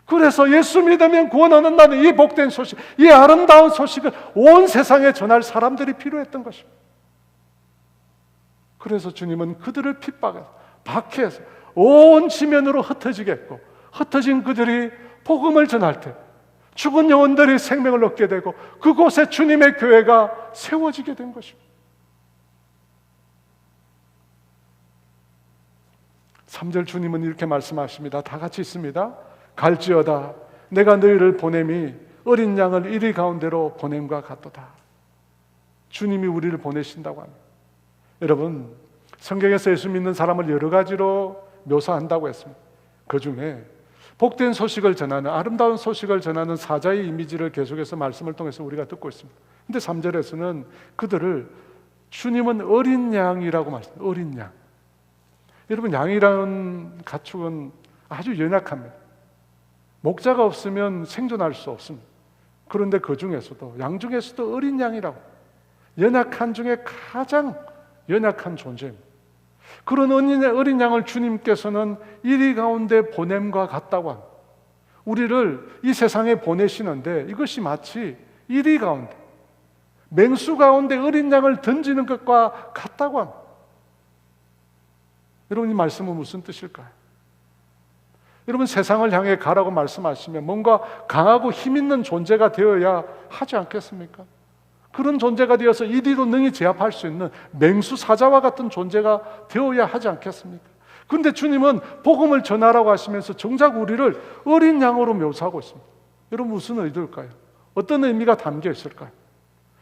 그래서 예수 믿으면 구원 얻는다는 이 복된 소식, 이 아름다운 소식을 온 세상에 전할 사람들이 필요했던 것입니다. 그래서 주님은 그들을 핍박해서, 박해해서 온 지면으로 흩어지게 했고, 흩어진 그들이 복음을 전할 때 죽은 영혼들이 생명을 얻게 되고 그곳에 주님의 교회가 세워지게 된 것입니다. 3절 주님은 이렇게 말씀하십니다. 다 같이 있습니다. 갈지어다 내가 너희를 보냄이 어린 양을 이리 가운데로 보냄과 같도다. 주님이 우리를 보내신다고 합니다. 여러분, 성경에서 예수 믿는 사람을 여러 가지로 묘사한다고 했습니다. 그 중에 복된 소식을 전하는, 아름다운 소식을 전하는 사자의 이미지를 계속해서 말씀을 통해서 우리가 듣고 있습니다. 근데 3절에서는 그들을 주님은 어린 양이라고 말씀합니다. 어린 양. 여러분, 양이라는 가축은 아주 연약합니다. 목자가 없으면 생존할 수 없습니다. 그런데 그 중에서도, 양 중에서도 어린 양이라고, 연약한 중에 가장 연약한 존재입니다. 그런 어린 양을 주님께서는 이리 가운데 보냄과 같다고 합니다. 우리를 이 세상에 보내시는데 이것이 마치 이리 가운데, 맹수 가운데 어린 양을 던지는 것과 같다고 합니다. 여러분, 이 말씀은 무슨 뜻일까요? 여러분, 세상을 향해 가라고 말씀하시면 뭔가 강하고 힘 있는 존재가 되어야 하지 않겠습니까? 그런 존재가 되어서 이리로 능히 제압할 수 있는 맹수 사자와 같은 존재가 되어야 하지 않겠습니까? 그런데 주님은 복음을 전하라고 하시면서 정작 우리를 어린 양으로 묘사하고 있습니다. 여러분, 무슨 의도일까요? 어떤 의미가 담겨 있을까요?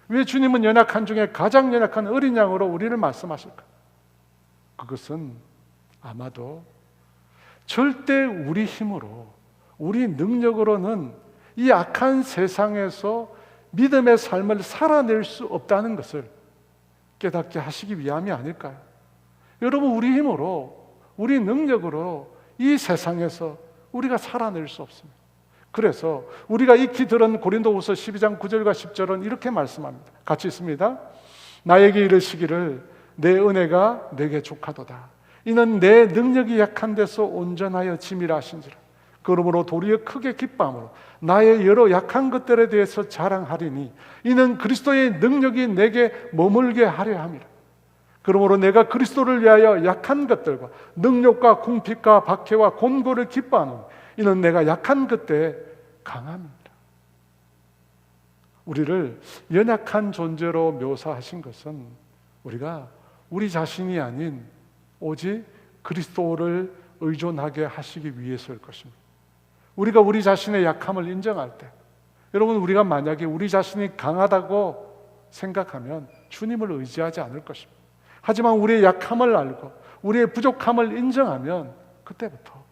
왜 주님은 연약한 중에 가장 연약한 어린 양으로 우리를 말씀하실까요? 그것은 아마도 절대 우리 힘으로, 우리 능력으로는 이 악한 세상에서 믿음의 삶을 살아낼 수 없다는 것을 깨닫게 하시기 위함이 아닐까요? 여러분, 우리 힘으로, 우리 능력으로 이 세상에서 우리가 살아낼 수 없습니다. 그래서 우리가 익히 들은 고린도후서 12장 9절과 10절은 이렇게 말씀합니다. 같이 있습니다. 나에게 이르시기를 내 은혜가 내게 족하도다. 이는 내 능력이 약한 데서 온전하여 짐이라 하신지라. 그러므로 도리어 크게 기뻐함으로 나의 여러 약한 것들에 대해서 자랑하리니 이는 그리스도의 능력이 내게 머물게 하려 함이라. 그러므로 내가 그리스도를 위하여 약한 것들과 능력과 궁핍과 박해와 곤고를 기뻐하노니 이는 내가 약한 것들에 강함이라. 우리를 연약한 존재로 묘사하신 것은 우리가 우리 자신이 아닌 오직 그리스도를 의존하게 하시기 위해서일 것입니다. 우리가 우리 자신의 약함을 인정할 때, 여러분, 우리가 만약에 우리 자신이 강하다고 생각하면 주님을 의지하지 않을 것입니다. 하지만 우리의 약함을 알고 우리의 부족함을 인정하면 그때부터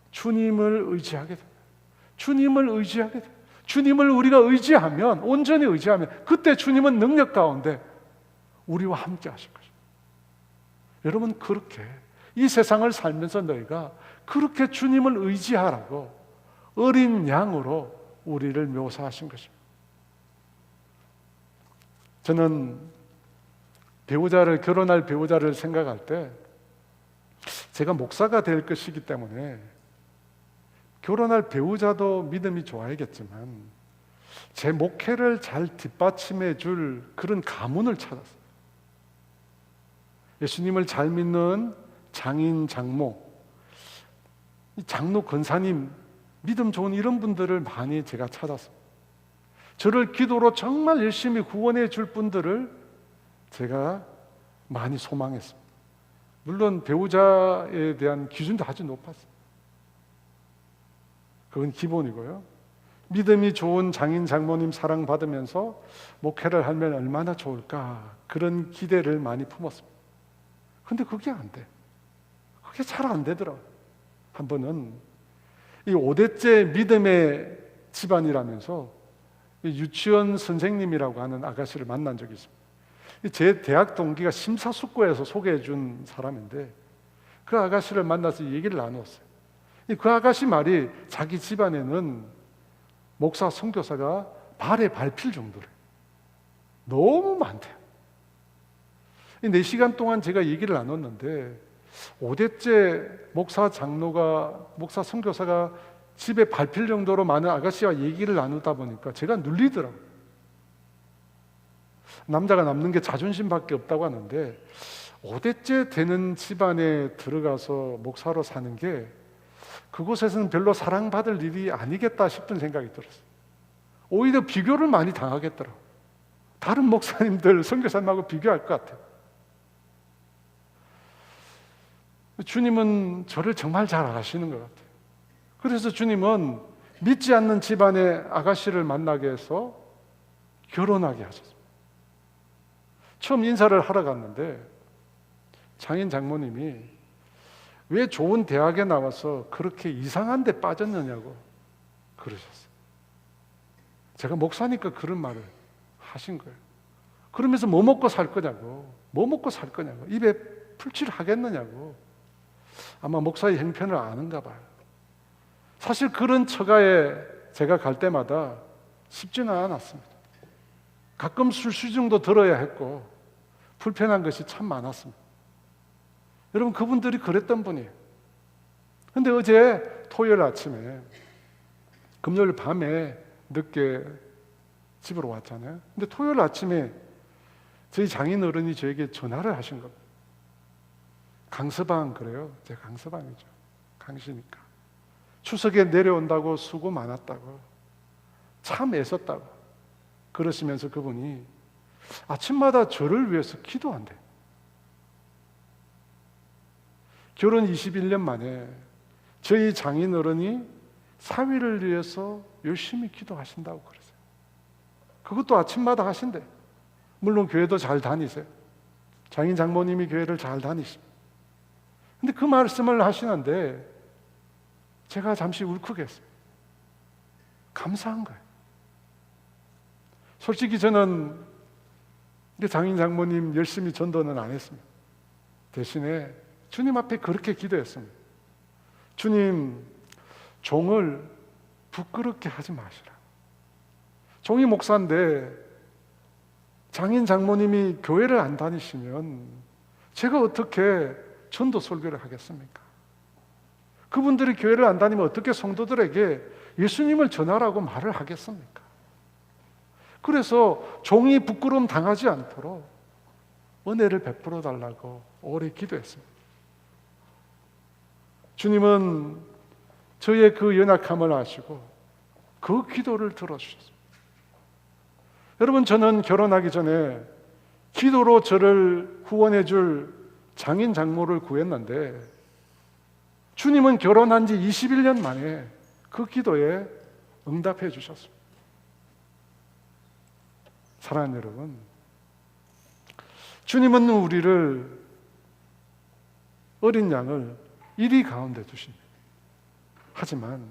주님을 의지하게 됩니다. 주님을 의지하게 돼요. 주님을 우리가 의지하면, 온전히 의지하면, 그때 주님은 능력 가운데 우리와 함께 하실 것입니다. 여러분, 그렇게 이 세상을 살면서 너희가 그렇게 주님을 의지하라고 어린 양으로 우리를 묘사하신 것입니다. 저는 결혼할 배우자를 생각할 때 제가 목사가 될 것이기 때문에 결혼할 배우자도 믿음이 좋아야겠지만 제 목회를 잘 뒷받침해 줄 그런 가문을 찾았어요. 예수님을 잘 믿는 장인, 장모, 장로, 권사님, 믿음 좋은 이런 분들을 많이 제가 찾았어요. 저를 기도로 정말 열심히 구원해 줄 분들을 제가 많이 소망했습니다. 물론 배우자에 대한 기준도 아주 높았어요. 그건 기본이고요. 믿음이 좋은 장인, 장모님 사랑받으면서 목회를 하면 얼마나 좋을까, 그런 기대를 많이 품었습니다. 근데 그게 안 돼. 그게 잘 안 되더라고요. 한 번은 이 5대째 믿음의 집안이라면서 유치원 선생님이라고 하는 아가씨를 만난 적이 있습니다. 제 대학 동기가 심사숙고해서 소개해 준 사람인데 그 아가씨를 만나서 얘기를 나누었어요. 그 아가씨 말이 자기 집안에는 목사, 선교사가 발에 밟힐 정도래. 너무 많대요. 4시간 동안 제가 얘기를 나눴는데 5대째 목사, 장로가, 목사, 선교사가 집에 밟힐 정도로 많은 아가씨와 얘기를 나누다 보니까 제가 눌리더라고요. 남자가 남는 게 자존심밖에 없다고 하는데 5대째 되는 집안에 들어가서 목사로 사는 게 그곳에서는 별로 사랑받을 일이 아니겠다 싶은 생각이 들었어요. 오히려 비교를 많이 당하겠더라고요. 다른 목사님들, 선교사님하고 비교할 것 같아요. 주님은 저를 정말 잘 아시는 것 같아요. 그래서 주님은 믿지 않는 집안의 아가씨를 만나게 해서 결혼하게 하셨습니다. 처음 인사를 하러 갔는데 장인 장모님이 왜 좋은 대학에 나와서 그렇게 이상한 데 빠졌느냐고 그러셨어요. 제가 목사니까 그런 말을 하신 거예요. 그러면서 뭐 먹고 살 거냐고, 뭐 먹고 살 거냐고, 입에 풀칠 하겠느냐고. 아마 목사의 형편을 아는가 봐요. 사실 그런 처가에 제가 갈 때마다 쉽지는 않았습니다. 가끔 술수증도 들어야 했고 불편한 것이 참 많았습니다. 여러분, 그분들이 그랬던 분이에요. 근데 어제 토요일 아침에, 금요일 밤에 늦게 집으로 왔잖아요. 근데 토요일 아침에 저희 장인 어른이 저에게 전화를 하신 겁니다. 강서방, 그래요. 제가 강서방이죠. 강시니까. 추석에 내려온다고 수고 많았다고, 참 애썼다고 그러시면서 그분이 아침마다 저를 위해서 기도한대요. 결혼 21년 만에 저희 장인 어른이 사위를 위해서 열심히 기도하신다고 그러세요. 그것도 아침마다 하신대. 물론 교회도 잘 다니세요. 장인 장모님이 교회를 잘 다니십니다. 근데 그 말씀을 하시는데 제가 잠시 울컥했어요. 감사한 거예요. 솔직히 저는 장인 장모님 열심히 전도는 안 했습니다. 대신에 주님 앞에 그렇게 기도했습니다. 주님, 종을 부끄럽게 하지 마시라. 종이 목사인데 장인 장모님이 교회를 안 다니시면 제가 어떻게 전도 설교를 하겠습니까? 그분들이 교회를 안 다니면 어떻게 성도들에게 예수님을 전하라고 말을 하겠습니까? 그래서 종이 부끄러움 당하지 않도록 은혜를 베풀어 달라고 오래 기도했습니다. 주님은 저의 그 연약함을 아시고 그 기도를 들어주셨습니다. 여러분, 저는 결혼하기 전에 기도로 저를 후원해 줄 장인 장모를 구했는데 주님은 결혼한 지 21년 만에 그 기도에 응답해 주셨습니다. 사랑하는 여러분, 주님은 우리를, 어린 양을 이리 가운데 두십니다. 하지만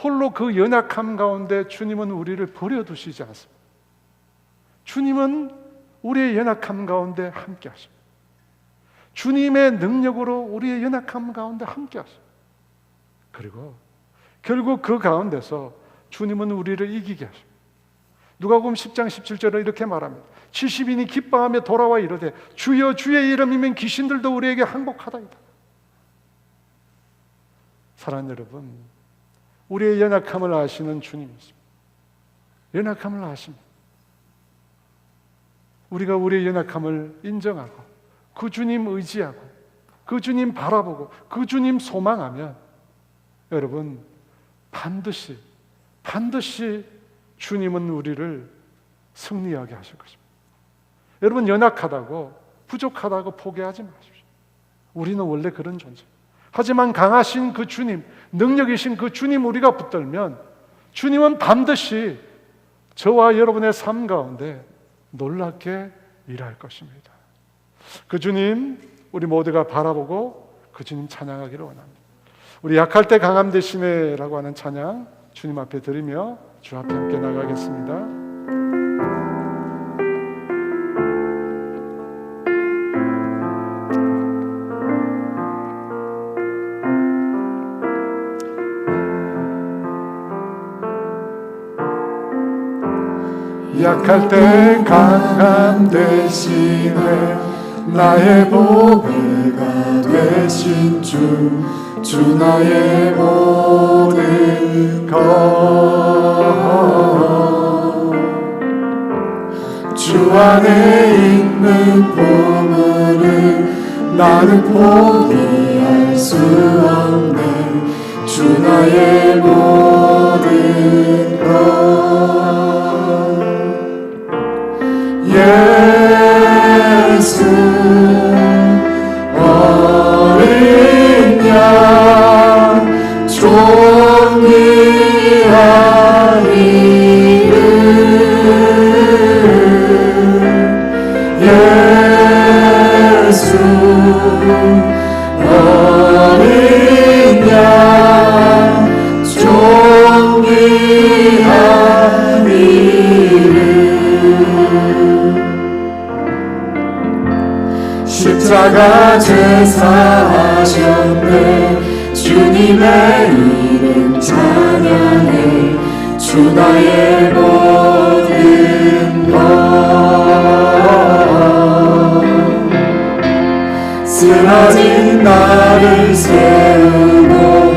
홀로 그 연약함 가운데 주님은 우리를 버려두시지 않습니다. 주님은 우리의 연약함 가운데 함께 하십니다. 주님의 능력으로 우리의 연약함 가운데 함께 하십니다. 그리고 결국 그 가운데서 주님은 우리를 이기게 하십니다. 누가복음 10장 17절에 이렇게 말합니다. 70인이 기뻐하며 돌아와 이르되 주여 주의 이름이면 귀신들도 우리에게 항복하다이다. 사랑하는 여러분, 우리의 연약함을 아시는 주님이십니다. 연약함을 아십니다. 우리가 우리의 연약함을 인정하고 그 주님 의지하고 그 주님 바라보고 그 주님 소망하면 여러분 반드시 주님은 우리를 승리하게 하실 것입니다. 여러분 연약하다고 부족하다고 포기하지 마십시오. 우리는 원래 그런 존재. 하지만 강하신 그 주님, 능력이신 그 주님 우리가 붙들면 주님은 반드시 저와 여러분의 삶 가운데 놀랍게 일할 것입니다. 그 주님 우리 모두가 바라보고 그 주님 찬양하기를 원합니다. 우리 약할 때 강함 되시네라고 하는 찬양 주님 앞에 드리며 주 앞에 함께 나가겠습니다. 약할 때 강함 되시네 나의 보배가 되신 주 나의 모든 것 주 안에 있는 보물을 나는 포기할 수 없네 주 나의 모든 것 예수 어린 양 존귀한 이름 예수 어린 양 존귀한 이름 십자가 제사하셨네 주님의 이름 찬양해 주 나의 모든 것 쓰러진 나를 세우고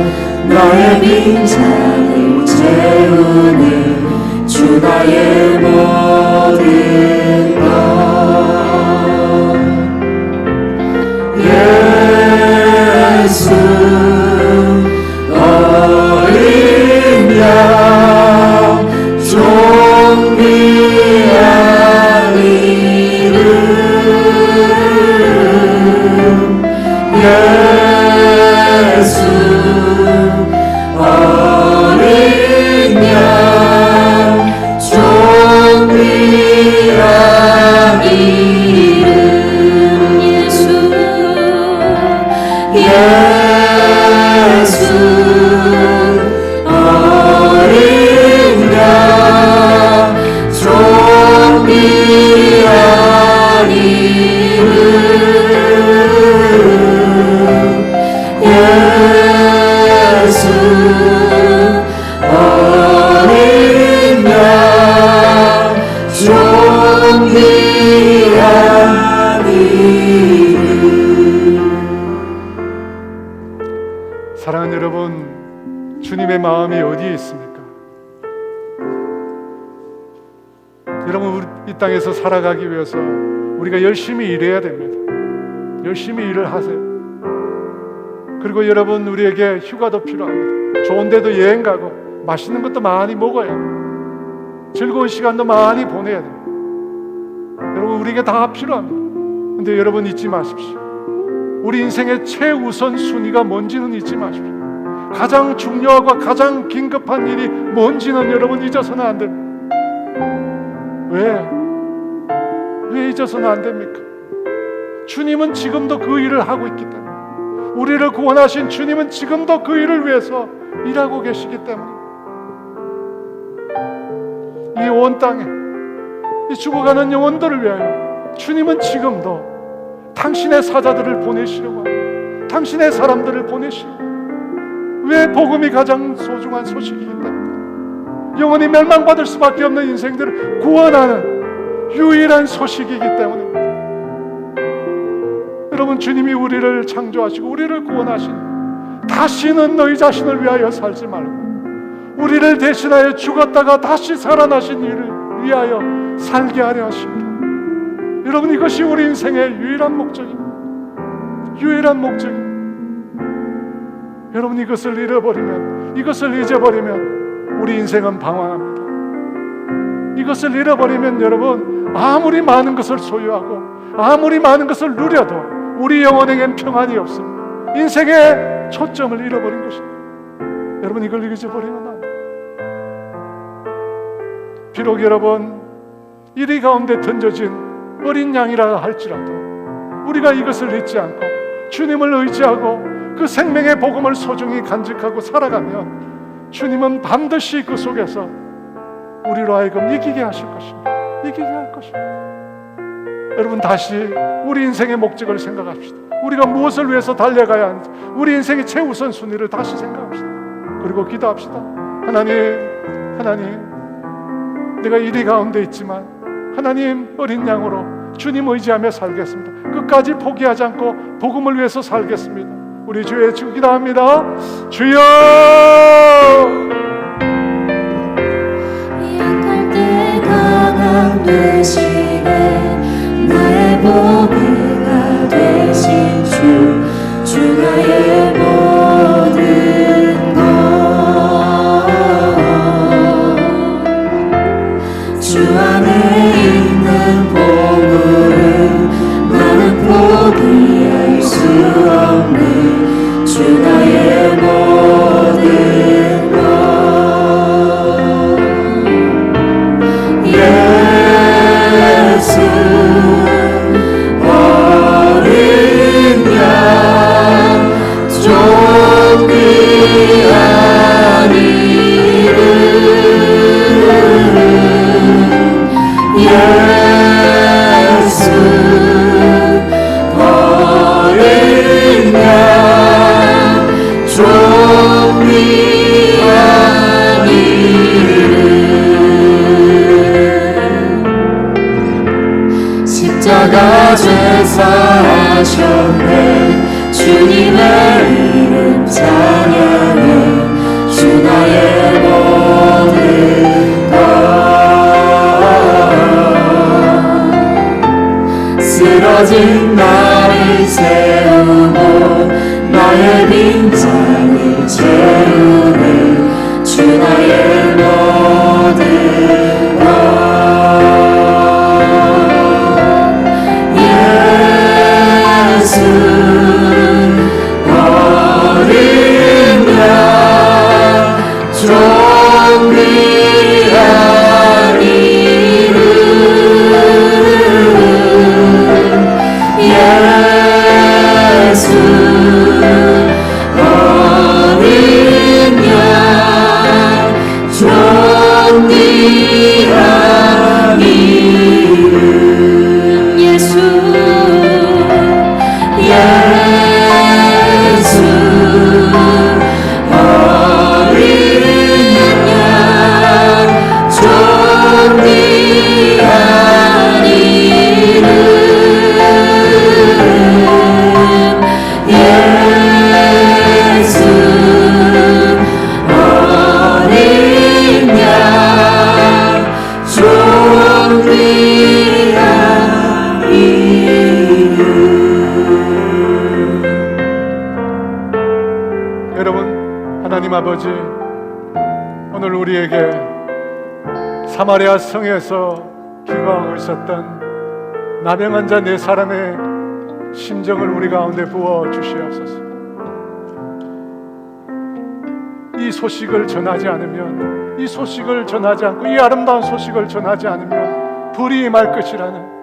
나의 빈잔을 채우네 주 나의 모든 것 예수 어린 양 존귀한 이름 예수 어린 양 존귀한 이름 예수 어린 양 존귀한 이름 예수 어린 양 존귀한 이름 사랑하는 여러분, 주님의 마음이 어디에 있습니까? 여러분, 우리 이 땅에서 살아가기 위해서 우리가 열심히 일해야 됩니다. 열심히 일을 하세요. 그리고 여러분, 우리에게 휴가도 필요합니다. 좋은 데도 여행 가고 맛있는 것도 많이 먹어야 즐거운 시간도 많이 보내야 됩니다. 여러분, 우리에게 다 필요합니다. 근데 여러분 잊지 마십시오. 우리 인생의 최우선 순위가 뭔지는 잊지 마십시오. 가장 중요하고 가장 긴급한 일이 뭔지는 여러분 잊어서는 안 됩니다. 왜 잊어서는 안 됩니까? 주님은 지금도 그 일을 하고 있기 때문에 우리를 구원하신 주님은 지금도 그 일을 위해서 일하고 계시기 때문에 이 온 땅에 이 죽어가는 영혼들을 위하여 주님은 지금도 당신의 사자들을 보내시려고 합니다. 당신의 사람들을 보내시려고. 왜? 복음이 가장 소중한 소식이기 때문에, 영원히 멸망받을 수밖에 없는 인생들을 구원하는 유일한 소식이기 때문에. 여러분, 주님이 우리를 창조하시고 우리를 구원하신, 다시는 너희 자신을 위하여 살지 말고 우리를 대신하여 죽었다가 다시 살아나신 이를 위하여 살게 하려 하십니다. 여러분, 이것이 우리 인생의 유일한 목적입니다. 유일한 목적입니다. 여러분, 이것을 잃어버리면, 이것을 잊어버리면 우리 인생은 방황합니다. 이것을 잃어버리면 여러분, 아무리 많은 것을 소유하고 아무리 많은 것을 누려도 우리 영혼에겐 평안이 없습니다. 인생의 초점을 잃어버린 것입니다. 여러분, 이걸 잊어버리면 안 돼요. 비록 여러분 이리 가운데 던져진 어린 양이라 할지라도 우리가 이것을 잊지 않고 주님을 의지하고 그 생명의 복음을 소중히 간직하고 살아가면 주님은 반드시 그 속에서 우리로 하여금 이기게 하실 것입니다. 이기게 할 것입니다. 여러분, 다시 우리 인생의 목적을 생각합시다. 우리가 무엇을 위해서 달려가야 하는지, 우리 인생의 최우선 순위를 다시 생각합시다. 그리고 기도합시다. 하나님, 내가 이리 가운데 있지만 하나님, 어린 양으로 주님 의지하며 살겠습니다. 끝까지 포기하지 않고 복음을 위해서 살겠습니다. 우리 주의 주 기도합니다. 주여! 약할 때 강함 되시네 나의 보배가 되신 주 나의 모든 것 주 안에 있는 보물은 나는 포기할 수 없네 주 나의 모든 것 예수 어린 양 존귀한 이름 예수 어린 양 존귀한 이름 십자가 죄사하셨네 주님의 이름 찬양해 주 나의 모든 것 쓰러진 나를 세우고 나의 빈잔을 채우네 주 나의 모든 것 예수 어린 양 존귀한 이름 예수 어린 양 존귀한 이름 예수 어린 양 존귀한 이름 예수 어린 양 존귀한 이름 여러분, 하나님 아버지, 오늘 우리에게 사마리아 성에서 기거하고 있었던 나병 환자 4사람의 심정을 우리 가운데 부어 주시옵소서. 이 소식을 전하지 않으면, 이 소식을 전하지 않고 이 아름다운 소식을 전하지 않으면 불이 임할 것이라는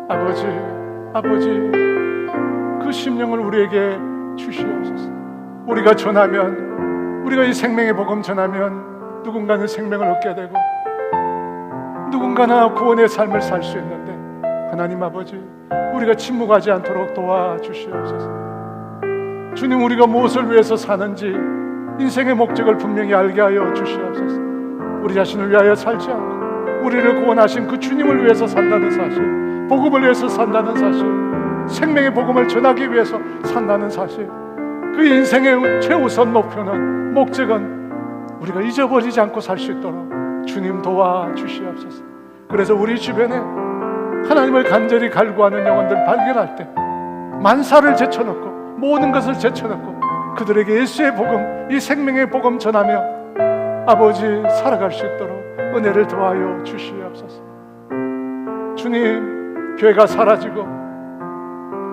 아버지 그 심령을 우리에게 주시옵소서. 우리가 전하면, 우리가 이 생명의 복음 전하면 누군가는 생명을 얻게 되고 누군가나 구원의 삶을 살 수 있는데 하나님 아버지, 우리가 침묵하지 않도록 도와주시옵소서. 주님, 우리가 무엇을 위해서 사는지 인생의 목적을 분명히 알게 하여 주시옵소서. 우리 자신을 위하여 살지 않고 우리를 구원하신 그 주님을 위해서 산다는 사실, 복음을 위해서 산다는 사실, 생명의 복음을 전하기 위해서 산다는 사실, 그 인생의 최우선 목표는, 목적은 우리가 잊어버리지 않고 살 수 있도록 주님 도와주시옵소서. 그래서 우리 주변에 하나님을 간절히 갈구하는 영혼들 발견할 때 만사를 제쳐놓고 모든 것을 제쳐놓고 그들에게 예수의 복음, 이 생명의 복음 전하며 아버지 살아갈 수 있도록 은혜를 더하여 주시옵소서. 주님, 교회가 사라지고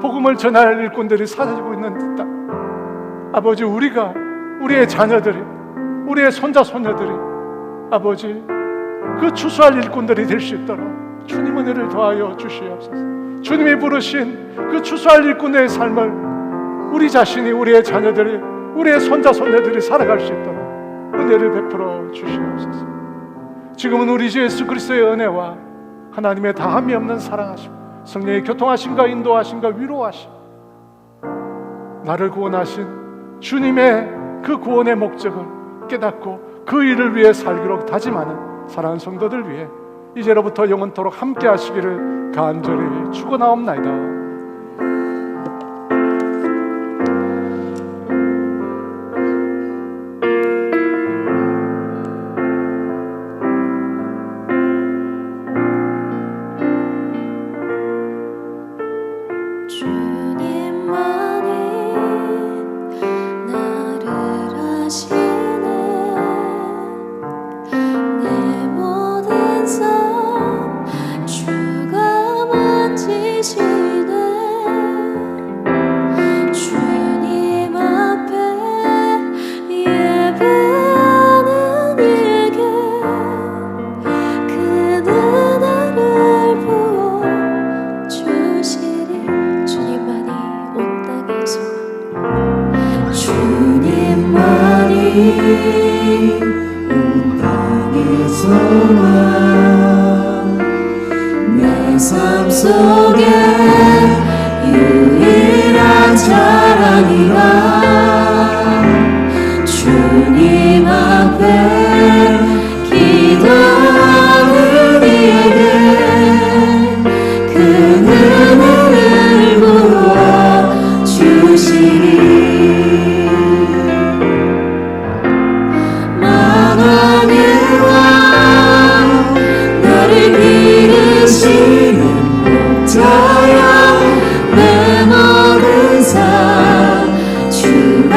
복음을 전할 일꾼들이 사라지고 있는 듯다. 아버지, 우리의 자녀들이, 우리의 손자 손녀들이 아버지 그 추수할 일꾼들이 될 수 있도록 주님 은혜를 더하여 주시옵소서. 주님이 부르신 그 추수할 일꾼의 삶을 우리 자신이, 우리의 자녀들이, 우리의 손자 손녀들이 살아갈 수 있도록 은혜를 베풀어 주시옵소서. 지금은 우리 주 예수 그리스도의 은혜와 하나님의 다함이 없는 사랑하심, 성령의 교통하심과 인도하심과 위로하심, 나를 구원하신 주님의 그 구원의 목적을 깨닫고 그 일을 위해 살기로 다짐하는 사랑하는 성도들 위해 이제로부터 영원토록 함께 하시기를 간절히 축원하옵나이다. 온 땅에서만 내 삶 속에 유일한 자랑이라. 주님 앞에 기도하는 이에게 그 은혜를 부어 주시리. 내 모든 삶 주가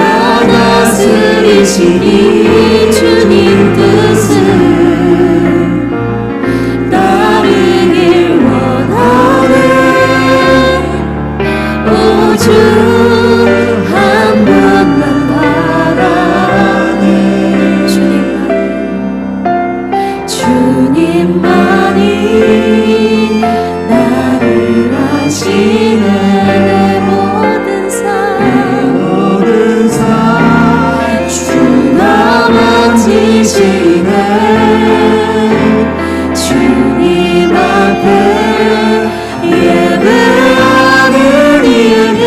다스리시니 주님 뜻을 따르길 원하네. 오 주 한 분만 바라네. 주님만이 나를 아시네. 내 모든 삶 주가 만지시네. 주님 앞에 예배하는 이에게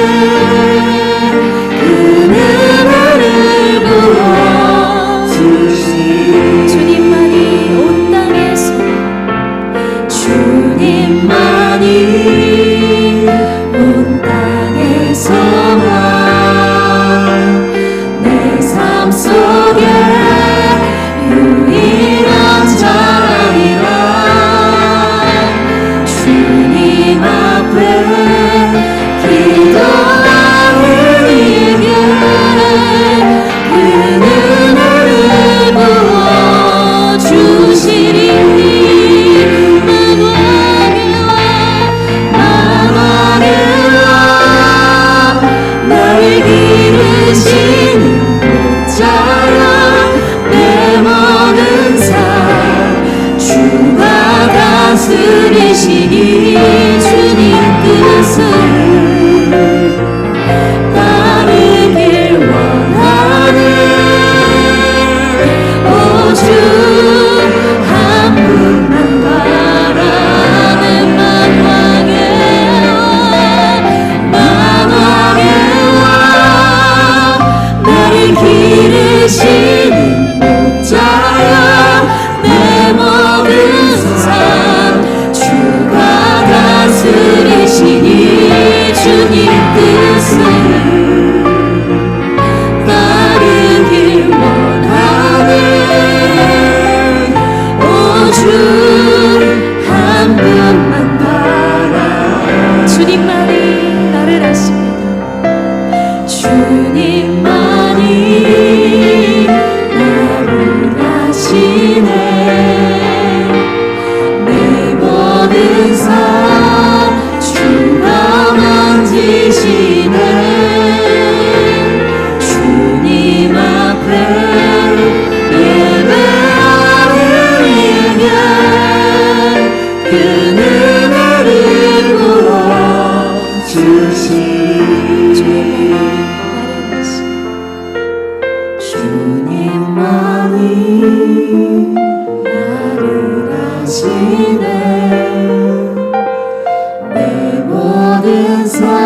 감사